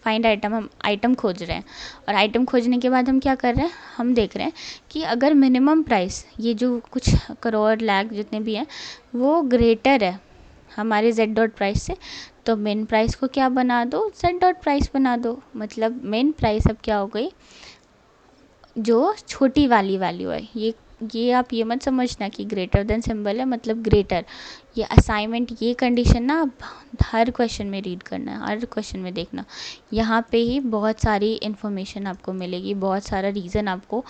फाइंड आइटम, हम आइटम खोज रहे हैं, और आइटम खोजने के बाद हम क्या कर रहे हैं, हम देख रहे हैं कि अगर मिनिमम प्राइस, ये जो कुछ करोड़ लाख जितने भी हैं, वो ग्रेटर है हमारे जेड डॉट प्राइस से, तो मेन प्राइस को क्या बना दो, जेड डॉट प्राइस बना दो। मतलब मेन प्राइस अब क्या हो गई, जो छोटी वाली वैल्यू है, ये आप ये मत समझना कि ग्रेटर देन सिंबल है मतलब ग्रेटर, ये असाइनमेंट, ये कंडीशन ना आप हर क्वेश्चन में रीड करना है, हर क्वेश्चन में देखना, यहाँ पे ही बहुत सारी इन्फॉर्मेशन आपको मिलेगी, बहुत सारा रीज़न आपको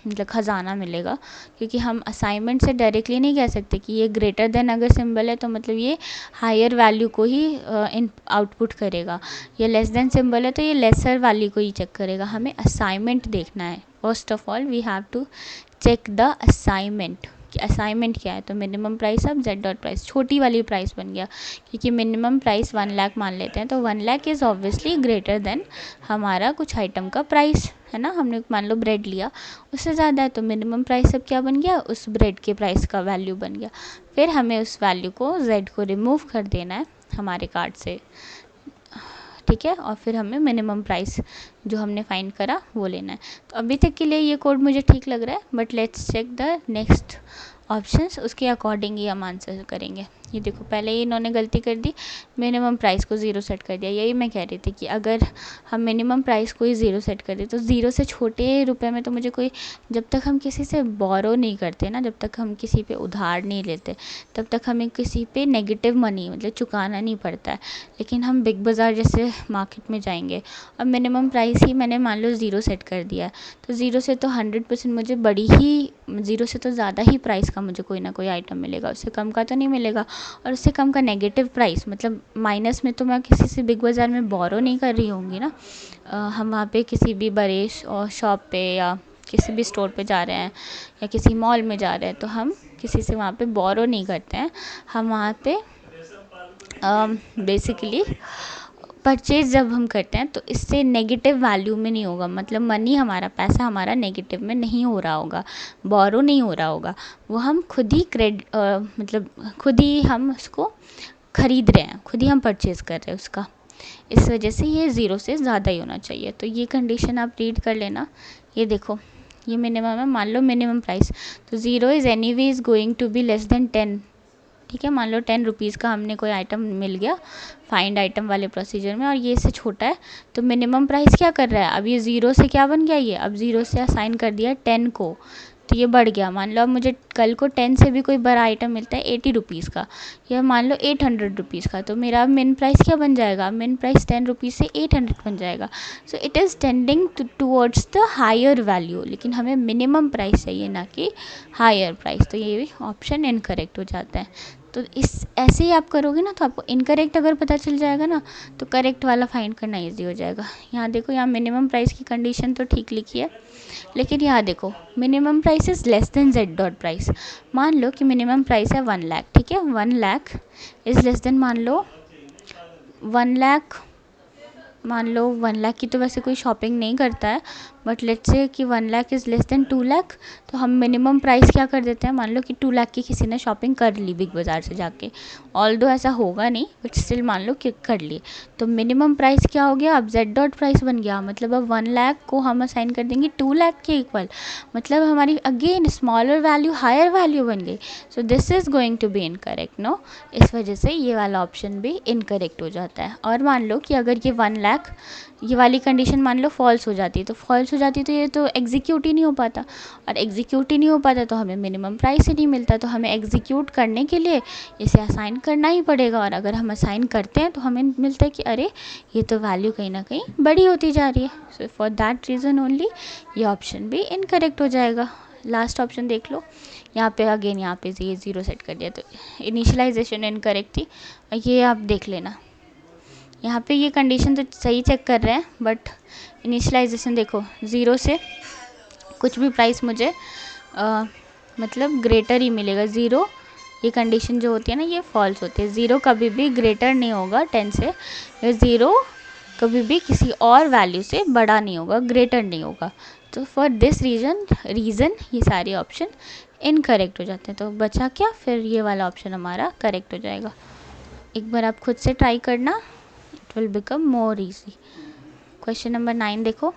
मतलब ख़जाना मिलेगा, क्योंकि हम असाइनमेंट से डायरेक्टली नहीं कह सकते कि ये ग्रेटर देन अगर सिंबल है तो मतलब ये हायर वैल्यू को ही इन आउटपुट करेगा, या लेस देन सिंबल है तो ये लेसर वैल्यू को ही चेक करेगा। हमें असाइनमेंट देखना है, first of all we have to check the assignment, कि असाइनमेंट क्या है। तो मिनिमम प्राइस अब जेड डॉट प्राइस छोटी वाली प्राइस बन गया, क्योंकि मिनिमम प्राइस 1 लाख मान लेते हैं, तो 1 lakh is obviously greater than हमारा कुछ आइटम का प्राइस है ना, हमने मान लो ब्रेड लिया, उससे ज़्यादा है, तो मिनिमम प्राइस अब क्या बन गया, उस ब्रेड के प्राइस का वैल्यू बन गया। फिर हमें उस वैल्यू को जेड को रिमूव कर देना है हमारे कार्ट से, ठीक है, और फिर हमें मिनिमम प्राइस जो हमने फाइंड करा वो लेना है। तो अभी तक के लिए ये कोड मुझे ठीक लग रहा है, but let's check the next options, उसके अकॉर्डिंग ही हम आंसर करेंगे। ये देखो पहले ही इन्होंने गलती कर दी, मिनिमम प्राइस को 0 सेट कर दिया। यही मैं कह रही थी कि अगर हम मिनिमम प्राइस को ही 0 सेट कर दें तो 0 से छोटे रुपए में तो मुझे कोई, जब तक हम किसी से बोरो नहीं करते ना, जब तक हम किसी पे उधार नहीं लेते, तब तक हमें किसी पे नेगेटिव मनी मतलब चुकाना नहीं पड़ता है। लेकिन हम बिग बाज़ार जैसे मार्केट में जाएंगे और मिनिमम प्राइस ही मैंने मान लो 0 सेट कर दिया है, तो 0 से तो 100% मुझे बड़ी ही, 0 से तो ज़्यादा ही प्राइस का मुझे कोई ना कोई आइटम मिलेगा, उससे कम का तो नहीं मिलेगा। और उससे कम का नेगेटिव प्राइस मतलब माइनस में तो मैं किसी से बिग बाज़ार में बोरो नहीं कर रही होंगी ना। हम वहाँ पे किसी भी बड़े शॉप पे या किसी भी स्टोर पे जा रहे हैं या किसी मॉल में जा रहे हैं, तो हम किसी से वहाँ पे बोरो नहीं करते हैं, हम वहाँ पे बेसिकली परचेज जब हम करते हैं तो इससे नेगेटिव वैल्यू में नहीं होगा, मतलब मनी हमारा, पैसा हमारा नेगेटिव में नहीं हो रहा होगा, बोरो नहीं हो रहा होगा, वो हम खुद ही मतलब खुद ही हम उसको ख़रीद रहे हैं, खुद ही हम परचेज़ कर रहे हैं उसका। इस वजह से ये ज़ीरो से ज़्यादा ही होना चाहिए। तो ये कंडीशन आप रीड कर लेना। ये देखो, ये मिनिमम है, मान लो मिनिमम प्राइस, तो zero is anyway is going to be less than 10। ठीक है, मान लो 10 रुपीज़ का हमने कोई आइटम मिल गया फाइंड आइटम वाले प्रोसीजर में, और ये इससे छोटा है, तो मिनिमम प्राइस क्या कर रहा है, अब ये ज़ीरो से क्या बन गया, ये अब ज़ीरो से असाइन कर दिया 10 को, तो ये बढ़ गया। मान लो अब मुझे कल को 10 से भी कोई बड़ा आइटम मिलता है 80 रुपीज़ का, या मान लो 800 रुपीज़ का, तो मेरा मिन प्राइस क्या बन जाएगा, मिन प्राइस 10 रुपीज़ से 800 बन जाएगा। So it is tending towards the higher value, लेकिन हमें मिनिमम प्राइस चाहिए ना कि हायर प्राइस, तो ये भी ऑप्शन इनकरेक्ट हो जाता है। तो इस ऐसे ही आप करोगे ना, तो आपको इनकरेक्ट अगर पता चल जाएगा ना, तो करेक्ट वाला फाइंड करना ईजी हो जाएगा। यहाँ देखो, यहाँ मिनिमम प्राइस की कंडीशन तो ठीक लिखी है, लेकिन यहाँ देखो minimum price is less then Z dot price. मान लो कि मिनिमम प्राइस है 1 लाख, ठीक है, 1 लाख इज़ लेस देन, मान लो 1 लाख, मान लो 1 लाख की तो वैसे कोई शॉपिंग नहीं करता है, बट लेट्स से कि 1 lakh is less then 2 lakh, तो हम मिनिमम प्राइस क्या कर देते हैं, मान लो कि 2 लाख की किसी ने शॉपिंग कर ली बिग बाज़ार से जाके, ऑल्दो ऐसा होगा नहीं, बट स्टिल मान लो कि कर लिए, तो मिनिमम प्राइस क्या हो गया, अब जेड डॉट प्राइस बन गया, मतलब अब 1 लाख को हम असाइन कर देंगे 2 लाख के इक्वल, मतलब हमारी again smaller value higher value बन गई। So this is going to be incorrect no, इस वजह से ये वाला ऑप्शन भी इनकरेक्ट हो जाता है। और मान लो कि अगर ये 1 लाख, ये वाली कंडीशन मान लो फॉल्स हो जाती है, तो फॉल्स हो जाती है तो ये तो एग्जीक्यूट ही नहीं हो पाता, और एग्जीक्यूट ही नहीं हो पाता तो हमें मिनिमम प्राइस ही नहीं मिलता, तो हमें एग्जीक्यूट करने के लिए इसे असाइन करना ही पड़ेगा, और अगर हम असाइन करते हैं तो हमें मिलता है कि अरे ये तो वैल्यू कहीं ना कहीं बड़ी होती जा रही है। So for that reason only ये ऑप्शन भी इनकरेक्ट हो जाएगा। लास्ट ऑप्शन देख लो, यहाँ पे अगेन यहाँ पे ये ज़ीरो सेट कर दिया, तो इनिशियलाइजेशन इनकरेक्ट थी, ये आप देख लेना। यहाँ पे ये कंडीशन तो सही चेक कर रहे हैं, बट इनिशियलाइजेशन देखो, ज़ीरो से कुछ भी प्राइस मुझे मतलब ग्रेटर ही मिलेगा। ज़ीरो, ये कंडीशन जो होती है ना, ये फॉल्स होती है, ज़ीरो कभी भी ग्रेटर नहीं होगा 10 से, या ज़ीरो कभी भी किसी और वैल्यू से बड़ा नहीं होगा, ग्रेटर नहीं होगा। तो फॉर दिस रीज़न ये सारे ऑप्शन इनकरेक्ट हो जाते हैं। तो बचा क्या, फिर ये वाला ऑप्शन हमारा करेक्ट हो जाएगा। एक बार आप खुद से ट्राई करना, it will become more easy. Question number 9 देखो,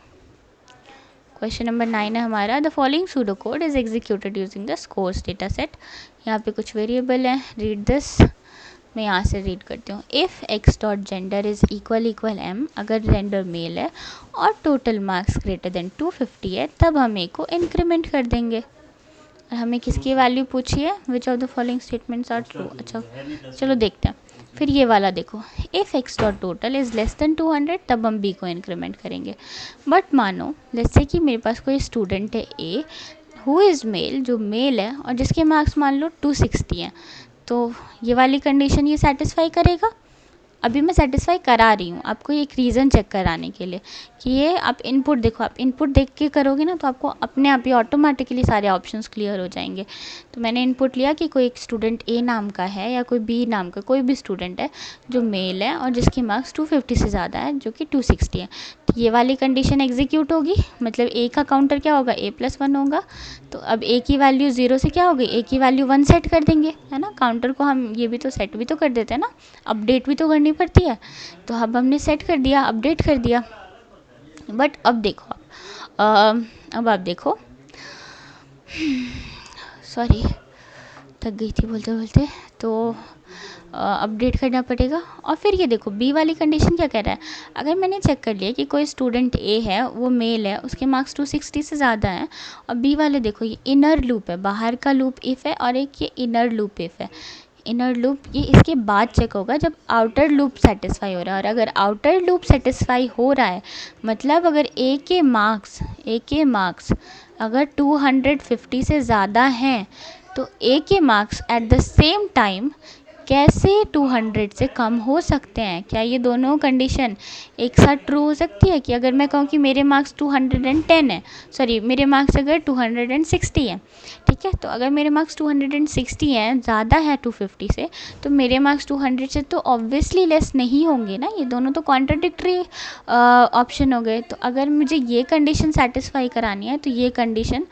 क्वेश्चन नंबर 9 है हमारा, the following pseudo code is executed using the scores data set. यहाँ पे कुछ वेरिएबल हैं, रीड दिस, मैं यहाँ से रीड करती हूँ। If x dot gender is equal M, अगर जेंडर मेल है और टोटल मार्क्स ग्रेटर देन 250 है, तब हम ए को इंक्रीमेंट कर देंगे। और हमें किसकी वैल्यू पूछी है, which of the following statements are true. अच्छा चलो देखते हैं। फिर ये वाला देखो, if x dot total is less than 200, तब हम बी को इंक्रीमेंट करेंगे। बट मानो लेट्स से कि मेरे पास कोई स्टूडेंट है ए, हु इज़ मेल, जो मेल है और जिसके मार्क्स मान लो 260 हैं, तो ये वाली कंडीशन ये सेटिस्फाई करेगा। अभी मैं सेटिस्फाई करा रही हूँ आपको, एक रीज़न चेक कराने के लिए कि ये आप इनपुट देखो, आप इनपुट देख के करोगे ना तो आपको अपने आप ही ऑटोमेटिकली सारे ऑप्शंस क्लियर हो जाएंगे। तो मैंने इनपुट लिया कि कोई एक स्टूडेंट ए नाम का है या कोई बी नाम का कोई भी स्टूडेंट है जो मेल है और जिसकी मार्क्स 250 से ज़्यादा है, जो कि 260 है, तो ये वाली कंडीशन एग्जीक्यूट होगी। मतलब ए का काउंटर क्या होगा, a+1 होगा। तो अब ए की वैल्यू 0 से क्या होगी, ए की वैल्यू 1 सेट कर देंगे, है ना। काउंटर को हम ये भी तो सेट भी तो कर देते हैं ना, अपडेट भी तो करनी पड़ती है। तो अब हमने सेट कर दिया, अपडेट कर दिया। बट अब देखो, अब आप देखो, सॉरी थक गई थी बोलते बोलते, तो अपडेट करना पड़ेगा। और फिर ये देखो बी वाली कंडीशन क्या कह रहा है, अगर मैंने चेक कर लिया कि कोई स्टूडेंट ए है, वो मेल है, उसके मार्क्स 260 से ज़्यादा हैं, और बी वाले देखो ये इनर लूप है, बाहर का लूप इफ़ है और एक ये इनर लूप इफ़ है। इनर लूप ये इसके बाद चेक होगा जब आउटर लूप सेटिस्फाई हो रहा है, और अगर आउटर लूप सेटिस्फाई हो रहा है, मतलब अगर ए के मार्क्स अगर 250 से ज़्यादा हैं, तो ए के marks at the same time कैसे 200 से कम हो सकते हैं? क्या ये दोनों कंडीशन एक साथ ट्रू हो सकती है? कि अगर मैं कहूँ कि मेरे मार्क्स 210 है, सॉरी मेरे मार्क्स अगर 260 है, ठीक है, तो अगर मेरे मार्क्स 260 हैं, ज़्यादा है 250 से, तो मेरे मार्क्स 200 से तो ऑब्वियसली लेस नहीं होंगे ना। ये दोनों तो कॉन्ट्राडिक्टरी ऑप्शन हो गए। तो अगर मुझे ये कंडीशन सेटिस्फाई करानी है तो ये condition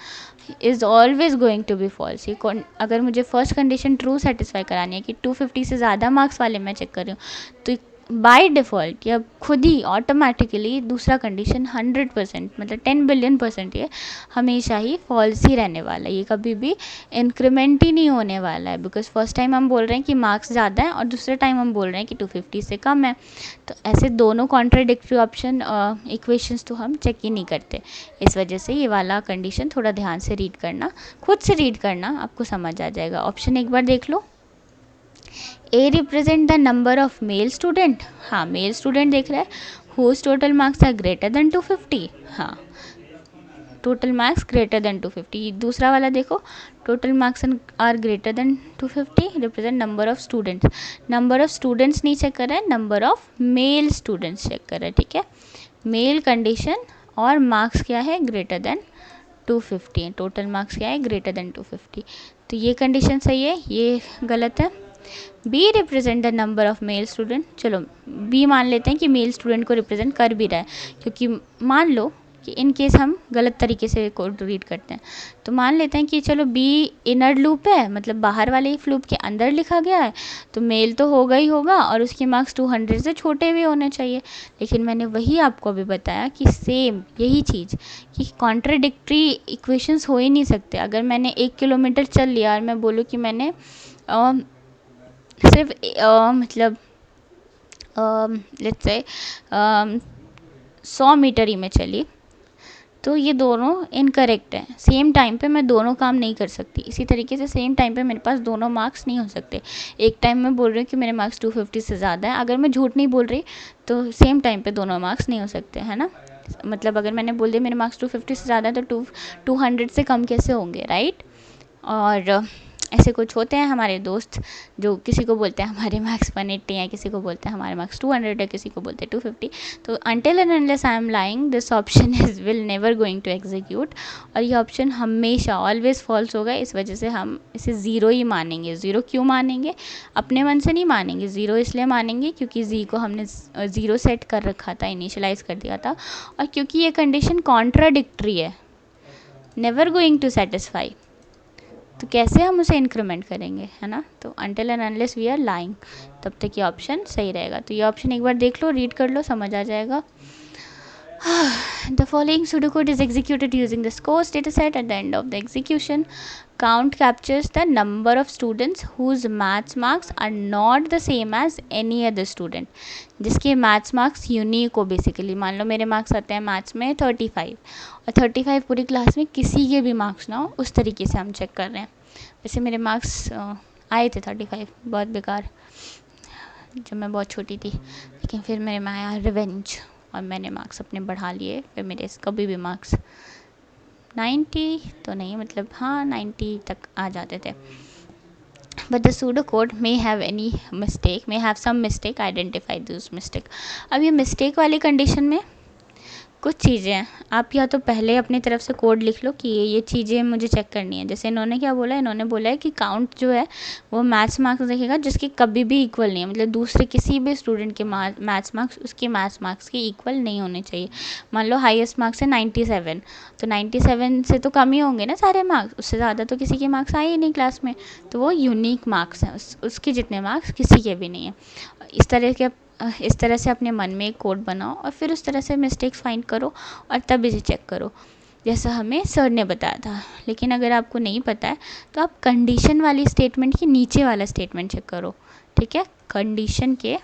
is always going to be false. ये अगर मुझे फर्स्ट कंडीशन ट्रू सेटिस्फाई करानी है कि 250 से ज़्यादा मार्क्स वाले मैं चेक कर रही हूँ, तो बाय डिफ़ॉल्ट या खुद ही ऑटोमेटिकली दूसरा कंडीशन 100% मतलब 10 बिलियन परसेंट ये हमेशा ही फॉल्स ही रहने वाला है। ये कभी भी इंक्रीमेंट ही नहीं होने वाला है, बिकॉज फर्स्ट टाइम हम बोल रहे हैं कि मार्क्स ज़्यादा है और दूसरे टाइम हम बोल रहे हैं कि 250 से कम है। तो ऐसे दोनों कॉन्ट्राडिक्टरी ऑप्शन इक्वेशंस तो हम चेक ही नहीं करते। इस वजह से ये वाला कंडीशन थोड़ा ध्यान से रीड करना, खुद से रीड करना, आपको समझ आ जाएगा। ऑप्शन एक बार देख लो। A represent the number of male student, हाँ मेल स्टूडेंट देख रहा है, whose total marks are greater than 250, हाँ टोटल मार्क्स ग्रेटर देन 250। दूसरा वाला देखो, total marks are greater than 250 represent number of students. Number of students नहीं check कर रहा है, number of male students check कर रहा है, ठीक है। मेल कंडीशन और मार्क्स क्या है, ग्रेटर देन 250, टोटल मार्क्स क्या है, ग्रेटर देन 250। तो ये कंडीशन सही है, ये गलत है। B represent the number of male student, चलो बी मान लेते हैं कि मेल स्टूडेंट को रिप्रेजेंट कर भी रहा है, क्योंकि मान लो कि इन केस हम गलत तरीके से कोड रीड करते हैं, तो मान लेते हैं कि चलो बी इनर लूप है, मतलब बाहर वाले इफ लूप के अंदर लिखा गया है, तो मेल तो होगा ही होगा और उसके मार्क्स 200 से छोटे भी होने चाहिए। लेकिन मैंने वही आपको अभी बताया कि सेम यही चीज़ कि कॉन्ट्राडिक्टरी इक्वेशंस हो ही नहीं सकते। अगर मैंने 1 किलोमीटर चल लिया और मैं बोलूँ कि मैंने सिर्फ मतलब लेट्स से 100 मीटर ही मैं चली, तो ये दोनों इनकरेक्ट हैं। सेम टाइम पे मैं दोनों काम नहीं कर सकती। इसी तरीके से सेम टाइम पे मेरे पास दोनों मार्क्स नहीं हो सकते। एक टाइम में बोल रही हूँ कि मेरे मार्क्स 250 से ज़्यादा है, अगर मैं झूठ नहीं बोल रही तो सेम टाइम पे दोनों मार्क्स नहीं हो सकते, है ना। मतलब अगर मैंने बोल दिया मेरे मार्क्स 250 से ज़्यादा है तो 200 से कम कैसे होंगे, राइट। और ऐसे कुछ होते हैं हमारे दोस्त जो किसी को बोलते हैं हमारे मार्क्स 180 हैं, किसी को बोलते हैं हमारे मार्क्स 200 है, किसी को बोलते हैं 250। तो until and unless I am lying this option is will never going to execute, और ये ऑप्शन हमेशा ऑलवेज फॉल्स होगा। इस वजह से हम इसे ज़ीरो ही मानेंगे। ज़ीरो क्यों मानेंगे, अपने मन से नहीं मानेंगे, ज़ीरो इसलिए मानेंगे क्योंकि जी को हमने ज़ीरो सेट कर रखा था, इनिशियलाइज़ कर दिया था, और क्योंकि ये कंडीशन कॉन्ट्राडिक्टरी है, नेवर गोइंग टू सेटिस्फाई, तो कैसे हम उसे इंक्रीमेंट करेंगे, है ना। तो until and unless we are lying, तब तक ये ऑप्शन सही रहेगा। तो ये ऑप्शन एक बार देख लो, रीड कर लो, समझ आ जाएगा। The following pseudocode is executed using the scores dataset. At the end of the execution, count captures the number of students whose maths marks are not the same as any other student. जिसके maths marks unique हो basically. मान लो मेरे marks आते हैं maths में 35 और 35 पूरी class में किसी के भी मार्क्स ना हो, उस तरीके से हम चेक कर रहे हैं। वैसे मेरे मार्क्स आए थे 35, बहुत बेकार, जब मैं बहुत छोटी थी, लेकिन फिर मेरे में आया रिवेंज और मैंने मार्क्स अपने बढ़ा लिए। फिर मेरे कभी भी मार्क्स 90 तो नहीं, मतलब हाँ 90 तक आ जाते थे। But the pseudocode may have any mistake, may have some mistake, identify those mistake। अब ये mistake वाली कंडीशन में कुछ चीज़ें हैं, आप या तो पहले अपनी तरफ से कोड लिख लो कि ये चीज़ें मुझे चेक करनी है। जैसे इन्होंने क्या बोला, इन्होंने बोला है कि काउंट जो है वो मैथ्स मार्क्स देखेगा जिसके कभी भी इक्वल नहीं है, मतलब दूसरे किसी भी स्टूडेंट के मैथ्स मार्क्स उसके मैथ्स मार्क्स के इक्वल नहीं होने चाहिए। मान लो हाईएस्ट मार्क्स है 97, तो 97 से तो कम ही होंगे ना सारे मार्क्स, उससे ज़्यादा तो किसी के मार्क्स आए ही नहीं क्लास में, तो वो यूनिक मार्क्स हैं, उसके जितने मार्क्स किसी के भी नहीं है। इस तरह से अपने मन में एक कोड बनाओ और फिर उस तरह से मिस्टेक्स फाइंड करो और तब इसे चेक करो, जैसा हमें सर ने बताया था। लेकिन अगर आपको नहीं पता है तो आप कंडीशन वाली स्टेटमेंट के नीचे वाला स्टेटमेंट चेक करो, ठीक है। कंडीशन के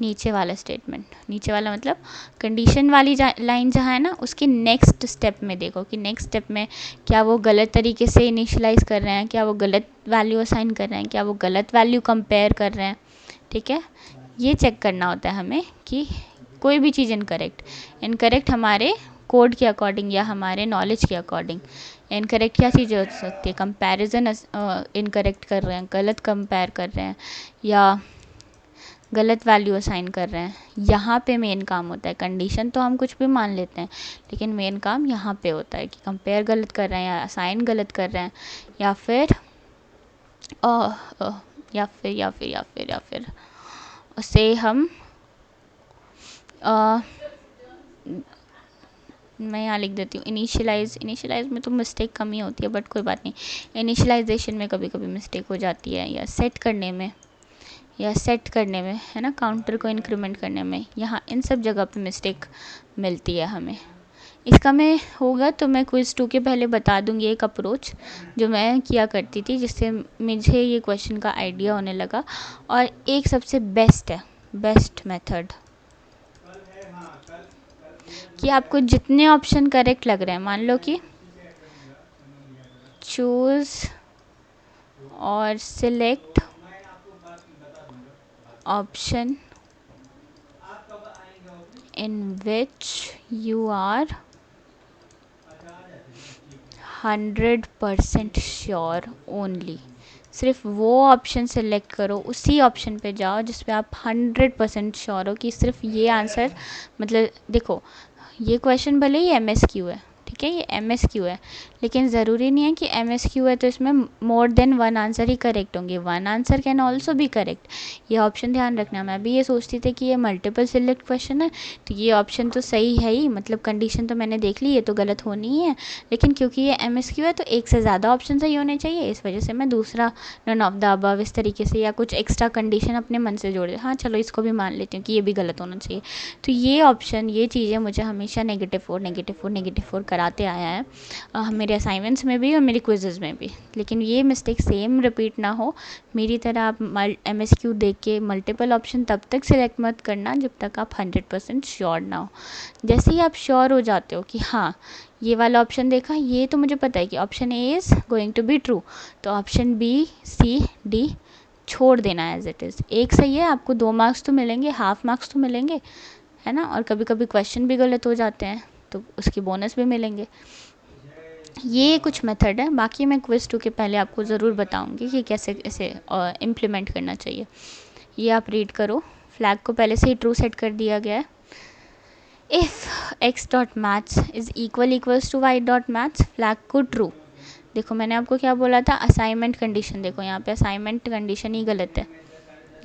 नीचे वाला स्टेटमेंट, नीचे वाला मतलब कंडीशन वाली लाइन जहाँ है ना, उसके नेक्स्ट स्टेप में देखो कि नेक्स्ट स्टेप में क्या वो गलत तरीके से इनिशियलाइज़ कर रहे हैं, क्या वो गलत वैल्यू असाइन कर रहे हैं, क्या वो गलत वैल्यू कंपेयर कर रहे हैं, ठीक है। ये चेक करना होता है हमें कि कोई भी चीज़ इनकरेक्ट हमारे कोड के अकॉर्डिंग या हमारे नॉलेज के अकॉर्डिंग इनकरेक्ट क्या चीज़ें हो सकती है, कंपैरिजन इनकरेक्ट कर रहे हैं, गलत कंपेयर कर रहे हैं, या गलत वैल्यू असाइन कर रहे हैं। यहाँ पे मेन काम होता है। कंडीशन तो हम कुछ भी मान लेते हैं, लेकिन मेन काम यहाँ पे होता है कि कंपेयर गलत कर रहे हैं, या असाइन गलत कर रहे हैं, या फिर अ, अ, या फिर उसे हम मैं यहाँ लिख देती हूँ इनिशियलाइज में तो मिस्टेक कम ही होती है, बट कोई बात नहीं। इनिशियलाइजेशन में कभी कभी मिस्टेक हो जाती है, या सेट करने में है ना, काउंटर को इंक्रीमेंट करने में, यहाँ इन सब जगह पे मिस्टेक मिलती है हमें। इसका मैं होगा तो मैं क्विज़ 2 के पहले बता दूंगी एक अप्रोच जो मैं किया करती थी, जिससे मुझे ये क्वेश्चन का आइडिया होने लगा। और एक सबसे बेस्ट मेथड कि आपको जितने ऑप्शन करेक्ट लग रहे हैं, मान लो कि चूज और select option in which you are 100% sure only. सिर्फ वो ऑप्शन सेलेक्ट करो, उसी ऑप्शन पे जाओ जिस पे आप 100% श्योर हो कि सिर्फ ये आंसर, मतलब देखो ये क्वेश्चन भले ही MSQ है, ठीक है, ये MSQ है, लेकिन ज़रूरी नहीं है कि MSQ है तो इसमें मोर देन वन आंसर ही करेक्ट होंगे। One answer can also be correct. ये ऑप्शन ध्यान रखना। मैं भी ये सोचती थी कि ये मल्टीपल सिलेक्ट क्वेश्चन है तो ये ऑप्शन तो सही है ही, मतलब कंडीशन तो मैंने देख ली, ये तो गलत होनी ही है, लेकिन क्योंकि ये MSQ है तो एक से ज़्यादा ऑप्शन सही होने चाहिए, इस वजह से मैं दूसरा नन ऑफ द अबव इस तरीके से, या कुछ एक्स्ट्रा कंडीशन अपने मन से जोड़ दे, हाँ चलो इसको भी मान लेती हूँ कि ये भी गलत होना चाहिए। तो ये ऑप्शन, ये चीज़ें मुझे हमेशा -4 कराते आया है, मेरे असाइनमेंट्स में भी और मेरी क्विज़ेज़ में भी। लेकिन ये मिस्टेक सेम रिपीट ना हो मेरी तरह, आप MSQ देख के मल्टीपल ऑप्शन तब तक सिलेक्ट मत करना जब तक आप 100% श्योर ना हो। जैसे ही आप श्योर हो जाते हो कि हाँ ये वाला ऑप्शन देखा, ये तो मुझे पता है कि option A is going to be true, तो ऑप्शन B C D छोड़ देना एज इट इज़। एक सही है, आपको 2 मार्क्स तो मिलेंगे, हाफ मार्क्स तो मिलेंगे, है ना, और कभी कभी क्वेश्चन भी गलत हो जाते हैं तो उसकी बोनस भी मिलेंगे। ये कुछ मेथड है, बाकी मैं क्विज़ 2 के पहले आपको ज़रूर बताऊंगी कि कैसे इसे इम्प्लीमेंट करना चाहिए। ये आप रीड करो। फ्लैग को पहले से ही ट्रू सेट कर दिया गया है। If x.maths is equals to y.maths, flag को ट्रू। देखो मैंने आपको क्या बोला था, असाइनमेंट कंडीशन, देखो यहाँ पे असाइनमेंट कंडीशन ही गलत है।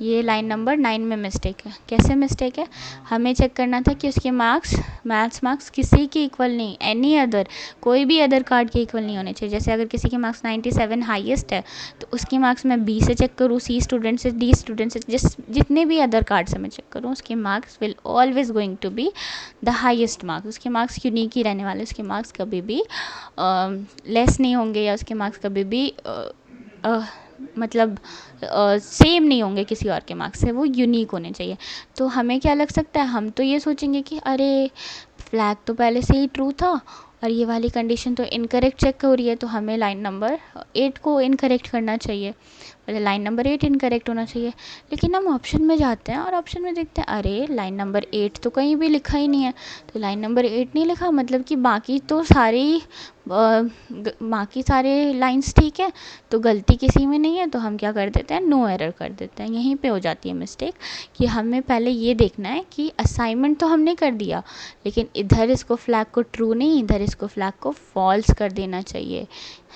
ये लाइन नंबर 9 में मिस्टेक है। कैसे मिस्टेक है, हमें चेक करना था कि उसके मार्क्स, मैथ्स मार्क्स किसी के इक्वल नहीं, एनी अदर, कोई भी अदर कार्ड के इक्वल नहीं होने चाहिए। जैसे अगर किसी के मार्क्स 97 हाईएस्ट है तो उसके मार्क्स मैं B से चेक करूँ, C स्टूडेंट से, D स्टूडेंट से, जितने भी अदर कार्ड से मैं चेक करूँ, उसके marks will always going to be the highest marks. उसके मार्क्स यूनिक ही रहने वाले, उसके मार्क्स कभी भी लेस नहीं होंगे, या उसके मार्क्स कभी भी मतलब सेम नहीं होंगे किसी और के मार्क्स से, वो यूनिक होने चाहिए। तो हमें क्या लग सकता है, हम तो ये सोचेंगे कि अरे फ्लैग तो पहले से ही ट्रू था और ये वाली कंडीशन तो इनकरेक्ट चेक हो रही है, तो हमें लाइन नंबर 8 को इनकरेक्ट करना चाहिए, पहले लाइन नंबर 8 इनकरेक्ट होना चाहिए। लेकिन हम ऑप्शन में जाते हैं और ऑप्शन में देखते हैं अरे लाइन नंबर 8 तो कहीं भी लिखा ही नहीं है, तो लाइन नंबर 8 नहीं लिखा मतलब कि बाकी तो बाकी सारे लाइंस ठीक है, तो गलती किसी में नहीं है, तो हम क्या कर देते हैं, नो एरर कर देते हैं। यहीं पे हो जाती है मिस्टेक कि हमें पहले ये देखना है कि असाइनमेंट तो हमने कर दिया, लेकिन इधर इसको फ्लैग को ट्रू नहीं, इधर इसको फ्लैग को फॉल्स कर देना चाहिए,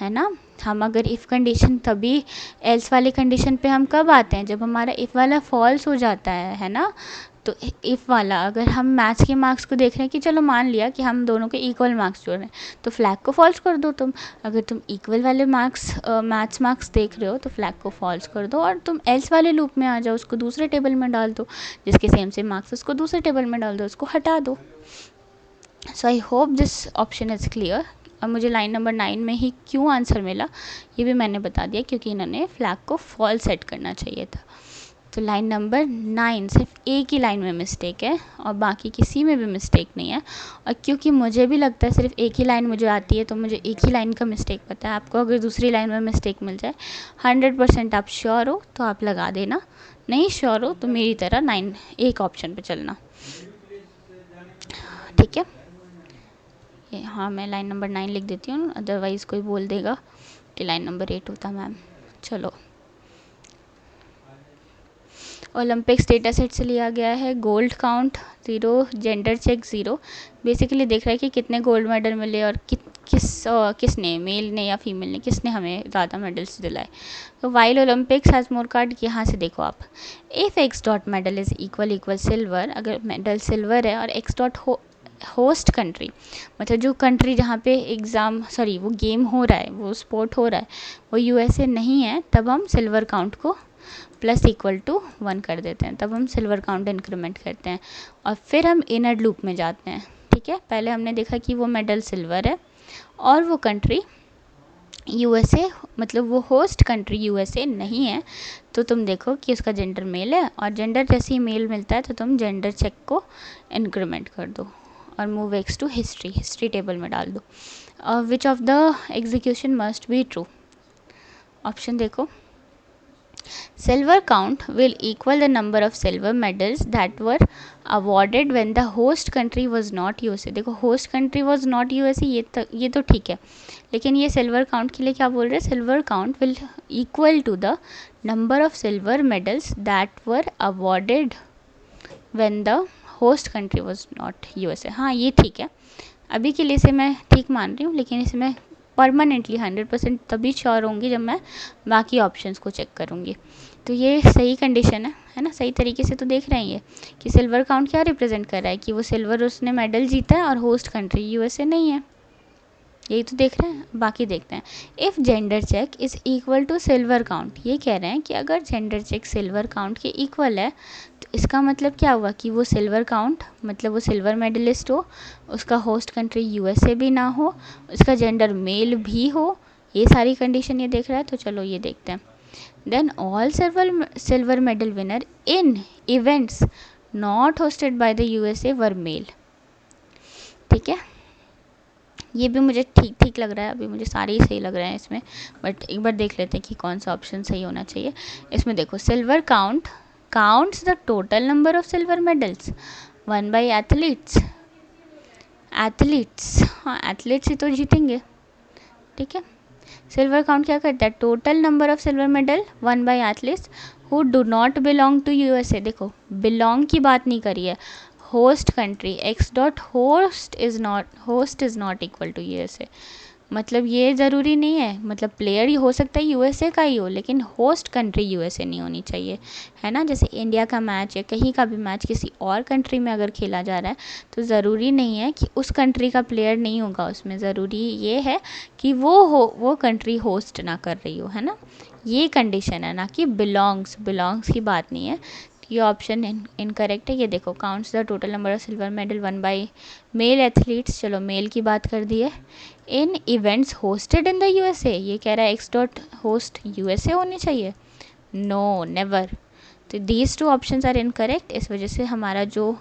है ना। हम अगर इफ़ कंडीशन, तभी एल्स वाली कंडीशन पे हम कब आते हैं, जब हमारा इफ़ वाला फॉल्स हो जाता है ना। तो इफ़ वाला, अगर हम मैथ्स के मार्क्स को देख रहे हैं कि चलो मान लिया कि हम दोनों के इक्वल मार्क्स जोड़ रहे हैं, तो फ्लैग को फॉल्स कर दो तुम। अगर तुम इक्वल वाले मार्क्स मैथ्स मार्क्स देख रहे हो तो फ्लैग को फॉल्स कर दो, और तुम एल्स वाले लूप में आ जाओ, उसको दूसरे टेबल में डाल दो, जिसके सेम मार्क्स उसको दूसरे टेबल में डाल दो, उसको हटा दो। So I hope this option is clear. अब मुझे लाइन नंबर 9 में ही क्यों आंसर मिला ये भी मैंने बता दिया, क्योंकि इन्होंने फ्लैग को फॉल्स सेट करना चाहिए था। तो लाइन नंबर 9 सिर्फ एक ही लाइन में मिस्टेक है और बाकी किसी में भी मिस्टेक नहीं है। और क्योंकि मुझे भी लगता है सिर्फ एक ही लाइन मुझे आती है, तो मुझे एक ही लाइन का मिस्टेक पता है। आपको अगर दूसरी लाइन में मिस्टेक मिल जाए, 100% आप श्योर हो तो आप लगा देना, नहीं श्योर हो तो मेरी तरह 9 एक ऑप्शन पे चलना, ठीक है। हाँ मैं लाइन नंबर 9 लिख देती हूँ, अदरवाइज़ कोई बोल देगा कि लाइन नंबर 8 होता मैम। चलो, ओलंपिक्स डेटा सेट से लिया गया है। Gold count 0, gender check 0। Basically देख रहा है कि कितने गोल्ड मेडल मिले और किसने, मेल ने या फीमेल ने, किसने हमें ज़्यादा मेडल्स दिलाए। तो while Olympics has more card, यहाँ से देखो आप, if x dot medal is equal silver, अगर मेडल सिल्वर है और एक्स डॉट होस्ट कंट्री, मतलब जो कंट्री जहाँ पे वो गेम हो रहा है, वो स्पोर्ट हो रहा है, वो यूएसए नहीं है, तब हम सिल्वर काउंट को प्लस इक्वल टू 1 कर देते हैं, तब हम सिल्वर काउंट इंक्रीमेंट करते हैं और फिर हम इनर लूप में जाते हैं। ठीक है, पहले हमने देखा कि वो मेडल सिल्वर है और वो कंट्री यूएसए, मतलब वो होस्ट कंट्री यूएसए नहीं है, तो तुम देखो कि उसका जेंडर मेल है, और जेंडर जैसे ही मेल मिलता है तो तुम जेंडर चेक को इंक्रीमेंट कर दो और move X to history table में डाल दो। Which of the execution must be true, option देखो, silver count will equal the number of silver medals that were awarded when the host country was not USA। देखो host country was not USA, ये तो ठीक है, लेकिन ये silver count के लिए क्या बोल रहे हैं, silver count will equal to the number of silver medals that were awarded when the host country was not USA. हाँ ये ठीक है, अभी के लिए इसे मैं ठीक मान रही हूँ, लेकिन इसे मैं परमानेंटली 100% तभी श्योर होंगी जब मैं बाकी ऑप्शंस को चेक करूँगी। तो ये सही कंडीशन है ना, सही तरीके से तो देख रहे हैं ये कि सिल्वर काउंट क्या रिप्रेजेंट कर रहा है, कि वो सिल्वर उसने मेडल जीता है और होस्ट कंट्री यूएसए नहीं है, यही तो देख रहे हैं। बाकी देखते हैं, if gender check is equal to silver count, ये कह रहे हैं कि अगर जेंडर चेक सिल्वर काउंट के इक्वल है तो इसका मतलब क्या हुआ कि वो सिल्वर काउंट, मतलब वो सिल्वर मेडलिस्ट हो, उसका होस्ट कंट्री यूएसए भी ना हो, उसका जेंडर मेल भी हो, ये सारी कंडीशन ये देख रहा है। तो चलो ये देखते हैं, then all silver medal winner in events not hosted by the USA were male. ठीक है, ये भी मुझे ठीक ठीक लग रहा है, अभी मुझे सारे ही सही लग रहे हैं इसमें, बट एक बार देख लेते हैं कि कौन सा ऑप्शन सही होना चाहिए। इसमें देखो, silver count counts the total number of silver medals one by athletes, हाँ एथलीट्स ही तो जीतेंगे। ठीक है, सिल्वर काउंट क्या करता है, total number of silver medal one by athletes who do not belong to USA. देखो बिलोंग की बात नहीं करी है, host country, X dot host is not equal to USA, मतलब ये ज़रूरी नहीं है, मतलब प्लेयर ही हो सकता है यूएसए का ही हो, लेकिन होस्ट कंट्री यूएसए नहीं होनी चाहिए, है ना। जैसे इंडिया का मैच या कहीं का भी मैच किसी और कंट्री में अगर खेला जा रहा है तो ज़रूरी नहीं है कि उस कंट्री का प्लेयर नहीं होगा उसमें, ज़रूरी ये है कि वो कंट्री होस्ट ना कर रही हो, है ना, ये कंडीशन है, ना कि बिलोंग्स की बात नहीं है। ये ऑप्शन इनकरेक्ट है। ये देखो, counts the total number of silver medal one by male athletes, चलो मेल की बात कर दी है, in events hosted in the USA, ये कह रहा है एक्स डॉट होस्ट यूएसए होनी चाहिए, नो नेवर। तो these two options are incorrect, इस वजह से हमारा जो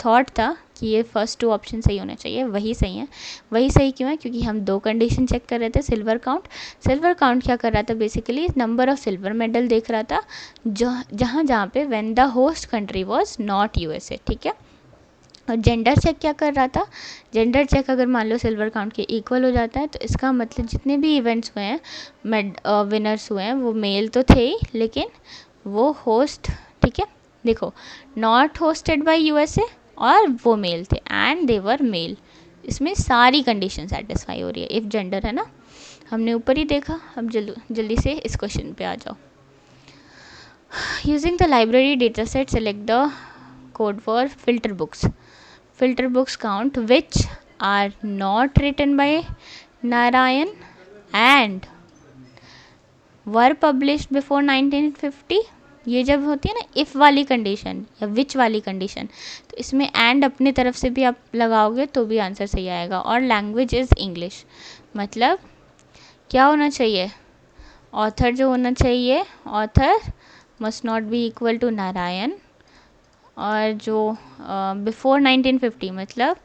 थॉट था कि ये फर्स्ट 2 ऑप्शन सही होने चाहिए, वही सही है। वही सही क्यों है, क्योंकि हम 2 कंडीशन चेक कर रहे थे। सिल्वर काउंट क्या कर रहा था, basically number of silver medal देख रहा था जहाँ पे when the host country was not USA. ठीक है, और जेंडर चेक क्या कर रहा था, जेंडर चेक अगर मान लो सिल्वर काउंट के इक्वल हो जाता है तो इसका मतलब जितने भी इवेंट्स हुए हैं, विनर्स हुए हैं, वो मेल तो थे ही, लेकिन वो होस्ट, ठीक है, देखो नॉट होस्टेड बाय यूएसए और वो मेल थे एंड दे वर मेल, इसमें सारी कंडीशन सेटिस्फाई हो रही है। इफ जेंडर है ना, हमने ऊपर ही देखा, अब जल्दी से इस क्वेश्चन पे आ जाओ। Using the library data set select the code for filter books count which are not written by Narayan and were published before 1950। ये जब होती है ना इफ़ वाली कंडीशन या विच वाली कंडीशन, तो इसमें एंड अपनी तरफ से भी आप लगाओगे तो भी आंसर सही आएगा। और लैंग्वेज इज़ इंग्लिश, मतलब क्या होना चाहिए, ऑथर जो होना चाहिए, author must not be equal to Narayan, और जो बिफोर 1950 मतलब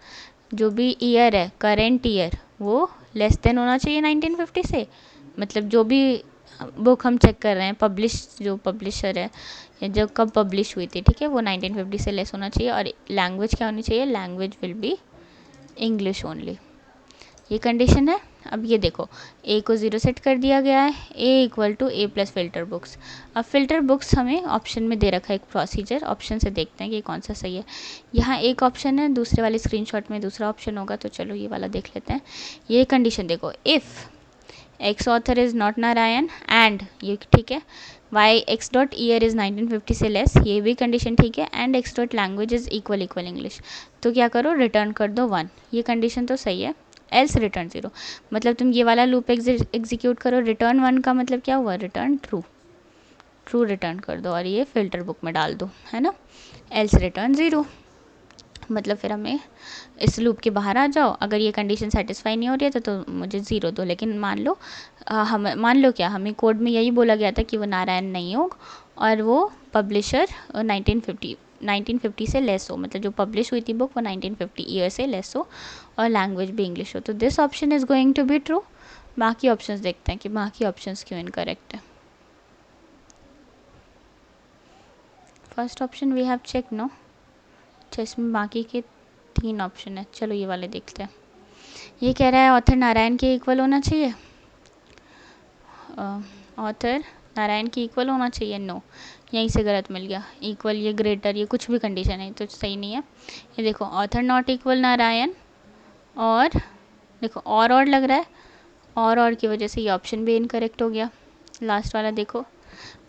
जो भी ईयर है, करेंट ईयर, वो लेस देन होना चाहिए 1950 से, मतलब जो भी बुक हम चेक कर रहे हैं, जो पब्लिशर है या जो कब पब्लिश हुई थी, ठीक है, वो 1950 से लेस होना चाहिए। और लैंग्वेज क्या होनी चाहिए, language will be English only, ये कंडीशन है। अब ये देखो ए को 0 सेट कर दिया गया है, A equal to A plus filter books. अब फिल्टर बुक्स हमें ऑप्शन में दे रखा है एक प्रोसीजर, ऑप्शन से देखते हैं कि कौन सा सही है। यहाँ एक ऑप्शन है, दूसरे वाले स्क्रीनशॉट में दूसरा ऑप्शन होगा, तो चलो ये वाला देख लेते हैं। ये कंडीशन देखो, if X author is not Narayan and, ये ठीक है, Y X dot year is 1950 से लेस, ये भी कंडीशन ठीक है, and X dot language is equal English, तो क्या करो रिटर्न कर दो 1, ये कंडीशन तो सही है। एल्स रिटर्न 0, मतलब तुम ये वाला लूप एग्जीक्यूट करो, रिटर्न 1 का मतलब क्या हुआ, रिटर्न ट्रू, ट्रू रिटर्न कर दो और ये फिल्टर बुक में डाल दो, है ना। एल्स रिटर्न 0, मतलब फिर हमें इस लूप के बाहर आ जाओ, अगर ये कंडीशन सेटिस्फाई नहीं हो रही है तो मुझे 0 दो। लेकिन मान लो क्या, हमें कोड में यही बोला गया था कि वो नारायण नहीं हो और वो पब्लिशर 1950 से लेस हो, मतलब जो पब्लिश हुई थी बुक वो 1950 ईयर से लेस हो और लैंग्वेज भी इंग्लिश हो, तो this option is going to be true. बाकी ऑप्शंस देखते हैं कि बाकी ऑप्शंस क्यों इनकरेक्ट है। First option we have check no, अच्छा इसमें बाकी के 3 ऑप्शन है, चलो ये वाले देखते हैं। ये कह रहा है ऑथर नारायण के इक्वल होना चाहिए, ऑथर नारायण की इक्वल होना चाहिए, नो, यहीं से गलत मिल गया। इक्वल, ये ग्रेटर, ये कुछ भी कंडीशन है तो सही नहीं है। ये देखो ऑथर नॉट इक्वल नारायण, और देखो और लग रहा है, और की वजह से ये ऑप्शन भी इनकरेक्ट हो गया। लास्ट वाला देखो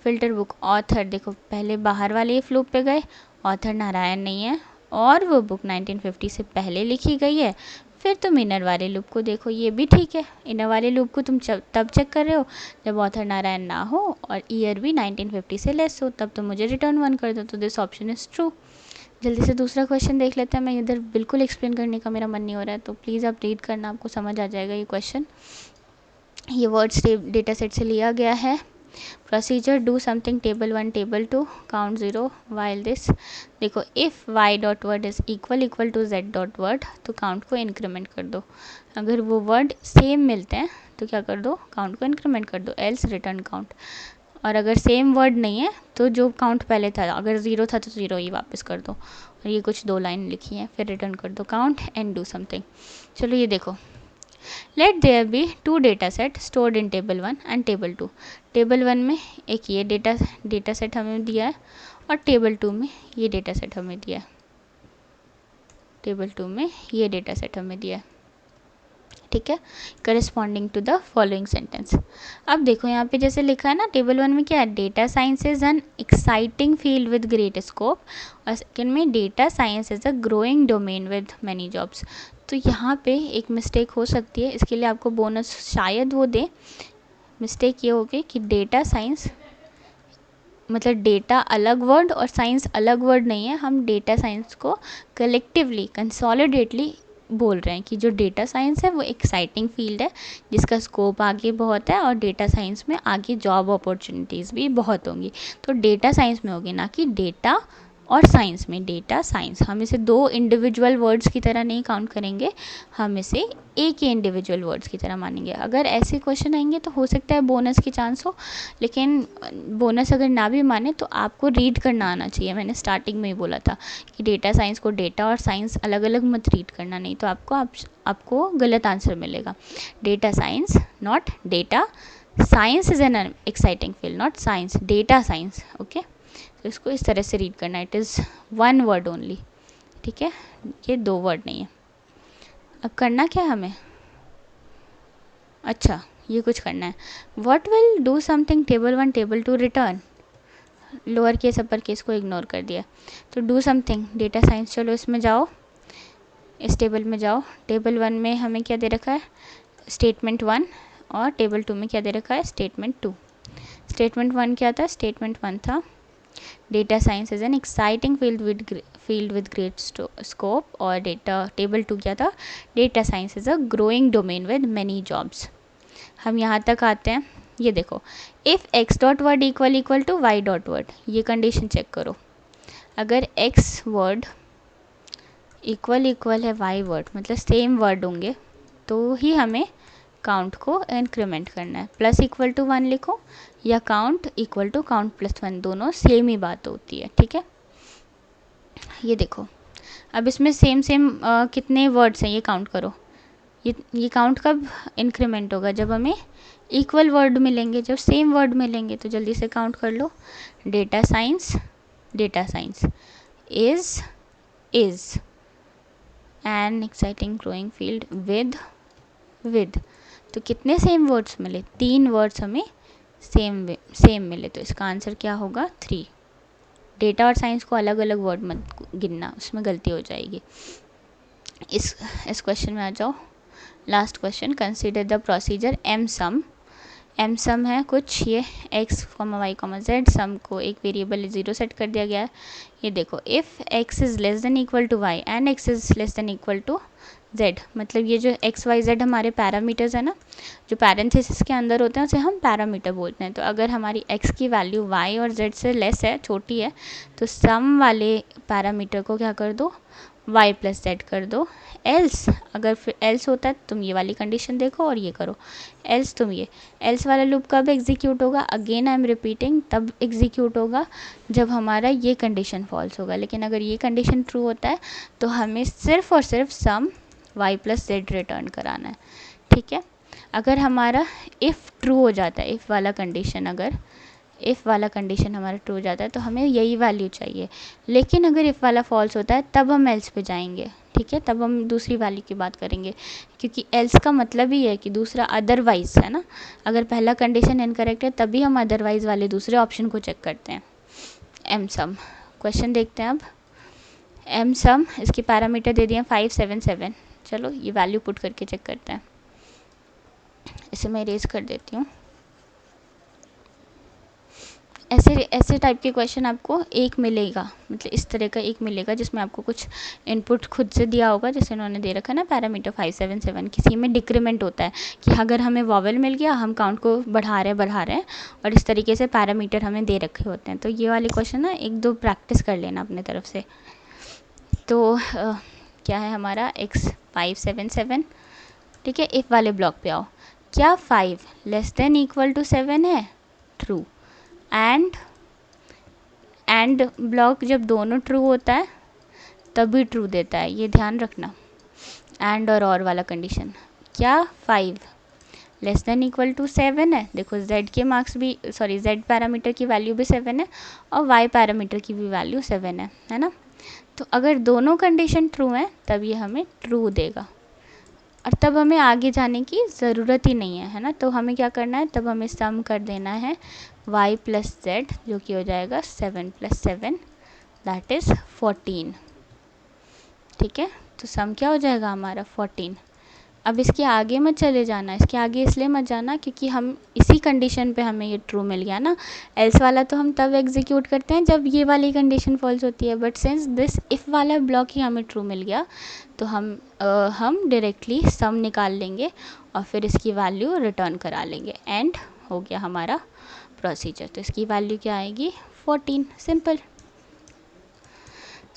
फिल्टर बुक ऑथर, देखो पहले बाहर वाले इफ लूप पे गए, ऑथर नारायण नहीं है और वो बुक 1950 से पहले लिखी गई है। फिर तुम इनर वाले लूप को देखो, ये भी ठीक है, इनर वाले लूप को तुम तब चेक कर रहे हो जब ऑथर नारायण ना हो और ईयर भी 1950 से लेस हो, तब तो मुझे रिटर्न 1 कर दो, तो दिस ऑप्शन इज़ ट्रू। जल्दी से दूसरा क्वेश्चन देख लेते हैं। मैं इधर बिल्कुल एक्सप्लेन करने का मेरा मन नहीं हो रहा है, तो प्लीज़ आप रीड करना, आपको समझ आ जाएगा ये क्वेश्चन। ये वर्ड्स डेटा सेट से लिया गया है। Procedure do something table 1 table 2 count 0 while this, देखो if y dot word is equal to z dot word, तो काउंट को इंक्रीमेंट कर दो। अगर वो वर्ड सेम मिलते हैं तो क्या कर दो, काउंट को इंक्रीमेंट कर दो, एल्स रिटर्न काउंट। और अगर सेम वर्ड नहीं है तो जो काउंट पहले था, अगर 0 था तो 0 ही वापस कर दो। और ये कुछ 2 लाइन लिखी हैं, फिर रिटर्न कर दो काउंट एंड डू समथिंग। चलो ये देखो, let there be 2 data set stored in table 1 and table 2। Table 1 में एक ये डेटा सेट हमें दिया है और टेबल 2 में ये डेटा सेट हमें दिया है, टेबल 2 में ये डेटा सेट हमें दिया है, ठीक है, corresponding to the following sentence. अब देखो यहाँ पे जैसे लिखा है ना, टेबल 1 में क्या है, data science is an exciting field with great scope, और सेकेंड में data science is a growing domain with many jobs. तो यहाँ पे एक मिस्टेक हो सकती है, इसके लिए आपको बोनस शायद वो दे। मिस्टेक ये होगी कि डेटा साइंस मतलब डेटा अलग वर्ड और साइंस अलग वर्ड नहीं है, हम डेटा साइंस को कलेक्टिवली कंसोलिडेटली बोल रहे हैं कि जो डेटा साइंस है वो एक्साइटिंग फील्ड है जिसका स्कोप आगे बहुत है, और डेटा साइंस में आगे जॉब अपॉर्चुनिटीज़ भी बहुत होंगी। तो डेटा साइंस में होगी, ना कि डेटा और साइंस में। डेटा साइंस हम इसे 2 इंडिविजुअल वर्ड्स की तरह नहीं काउंट करेंगे, हम इसे एक ही इंडिविजुअल वर्ड्स की तरह मानेंगे। अगर ऐसे क्वेश्चन आएंगे तो हो सकता है बोनस की चांस हो, लेकिन बोनस अगर ना भी माने तो आपको रीड करना आना चाहिए। मैंने स्टार्टिंग में ही बोला था कि डेटा साइंस को डेटा और साइंस अलग अलग मत रीड करना, नहीं तो आपको गलत आंसर मिलेगा। Data science not data science is an exciting field, not science, data science, okay. तो इसको इस तरह से रीड करना, इट इज़ 1 वर्ड ओनली, ठीक है, ये 2 वर्ड नहीं है। अब करना क्या है हमें, अच्छा ये कुछ करना है, what will do something table 1 table 2 return, lower case upper case को इग्नोर कर दिया, तो डू समथिंग डेटा साइंस, चलो इसमें जाओ, इस टेबल में जाओ। टेबल 1 में हमें क्या दे रखा है, स्टेटमेंट 1, और टेबल 2 में क्या दे रखा है, स्टेटमेंट 2। स्टेटमेंट 1 क्या था, स्टेटमेंट 1 था data science is an exciting field with great scope, और टेबल 2 क्या था, data science is a growing domain with many jobs. हम यहाँ तक आते हैं, ये देखो, if x dot word equal to Y dot word, ये कंडीशन चेक करो। अगर एक्स वर्ड इक्वल है वाई वर्ड, मतलब सेम वर्ड होंगे, तो ही हमें काउंट को इंक्रीमेंट करना है। प्लस इक्वल टू 1 लिखो या count equal to count plus 1, दोनों सेम ही बात होती है, ठीक है। ये देखो अब इसमें सेम सेम कितने वर्ड्स हैं ये काउंट करो। ये काउंट कब इंक्रीमेंट होगा, जब हमें इक्वल वर्ड मिलेंगे, जब सेम वर्ड मिलेंगे। तो जल्दी से काउंट कर लो। Data science is an exciting growing field with. तो कितने सेम वर्ड्स मिले, 3 वर्ड्स हमें सेम मिले। तो इसका आंसर क्या होगा, 3। डेटा और साइंस को अलग अलग वर्ड मत गिनना, उसमें गलती हो जाएगी। इस क्वेश्चन में आ जाओ। Last question, consider the procedure M sum है कुछ, ये x, y, z, सम को एक वेरिएबल 0 सेट कर दिया गया है। ये देखो, if x is less than equal to y and x is less than equal to z, मतलब ये जो x y z हमारे पैरामीटर्स है ना, जो पैरेंथेसिस के अंदर होते हैं उसे हम पैरामीटर बोलते हैं। तो अगर हमारी x की वैल्यू y और z से लेस है, छोटी है, तो सम वाले पैरामीटर को क्या कर दो, y प्लस जेड कर दो। एल्स, अगर फिर एल्स होता है तुम ये वाली कंडीशन देखो और ये करो। एल्स तुम ये एल्स वाला लूप कब एग्जीक्यूट होगा, अगेन आई एम रिपीटिंग, तब एग्जीक्यूट होगा जब हमारा ये कंडीशन फॉल्स होगा। लेकिन अगर ये कंडीशन ट्रू होता है तो हमें सिर्फ और सिर्फ सम y प्लस जेड रिटर्न कराना है। ठीक है, अगर हमारा इफ़ ट्रू हो जाता है, इफ़ वाला कंडीशन, अगर इफ़ वाला कंडीशन हमारा ट्रू हो जाता है तो हमें यही वैल्यू चाहिए। लेकिन अगर इफ़ वाला फॉल्स होता है तब हम एल्स पे जाएंगे। ठीक है, तब हम दूसरी वैल्यू की बात करेंगे, क्योंकि एल्स का मतलब ही है कि दूसरा अदरवाइज है ना। अगर पहला कंडीशन इनकरेक्ट है तभी हम अदरवाइज वाले दूसरे ऑप्शन को चेक करते हैं। एम सम क्वेश्चन देखते हैं अब। एम सम, इसकी पैरामीटर दे दिए 5 7 7। चलो ये वैल्यू पुट करके चेक करते हैं। इसे मैं इरेज कर देती हूँ। ऐसे टाइप के क्वेश्चन आपको एक मिलेगा, मतलब इस तरह का एक मिलेगा जिसमें आपको कुछ इनपुट खुद से दिया होगा, जैसे उन्होंने दे रखा है ना पैरामीटर 5 7 7। किसी में डिक्रीमेंट होता है कि अगर हमें वॉवल मिल गया हम काउंट को बढ़ा रहे हैं, और इस तरीके से पैरामीटर हमें दे रखे होते हैं। तो ये वाले क्वेश्चन ना 1-2 प्रैक्टिस कर लेना अपने तरफ से। तो क्या है हमारा x 5 7 7। ठीक है, इफ़ वाले ब्लॉक पे आओ। क्या 5 लेस देन इक्वल टू 7 है, ट्रू। एंड ब्लॉक जब दोनों ट्रू होता है तभी ट्रू देता है, ये ध्यान रखना। एंड और वाला कंडीशन, क्या 5 लेस देन इक्वल टू 7 है। देखो z के मार्क्स भी, सॉरी z पैरामीटर की वैल्यू भी 7 है और y पैरामीटर की भी वैल्यू 7 है ना। तो अगर दोनों कंडीशन ट्रू हैं तब ये हमें ट्रू देगा, और तब हमें आगे जाने की ज़रूरत ही नहीं है ना। तो हमें क्या करना है, तब हमें सम कर देना है y प्लस जेड, जो कि हो जाएगा 7 प्लस 7 दैट इज़ 14। ठीक है, तो सम क्या हो जाएगा हमारा 14। अब इसके आगे मत चले जाना, इसके आगे इसलिए मत जाना क्योंकि हम इसी कंडीशन पे हमें ये ट्रू मिल गया ना। एल्स वाला तो हम तब एग्जीक्यूट करते हैं जब ये वाली कंडीशन फॉल्स होती है, बट सिंस दिस इफ़ वाला ब्लॉक ही हमें ट्रू मिल गया तो हम डायरेक्टली सम निकाल लेंगे और फिर इसकी वैल्यू रिटर्न करा लेंगे। एंड हो गया हमारा प्रोसीजर। तो इसकी वैल्यू क्या आएगी, 14, simple.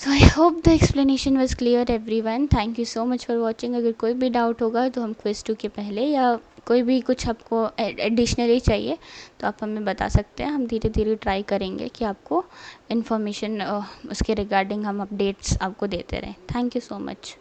So I hope the explanation was clear everyone. Thank you so much for watching. अगर कोई भी डाउट होगा तो हम क्विज 2 के पहले, या कोई भी कुछ आपको एडिशनली चाहिए तो आप हमें बता सकते हैं। हम धीरे धीरे ट्राई करेंगे कि आपको इन्फॉर्मेशन उसके रिगार्डिंग हम अपडेट्स आपको देते रहें। Thank you so much.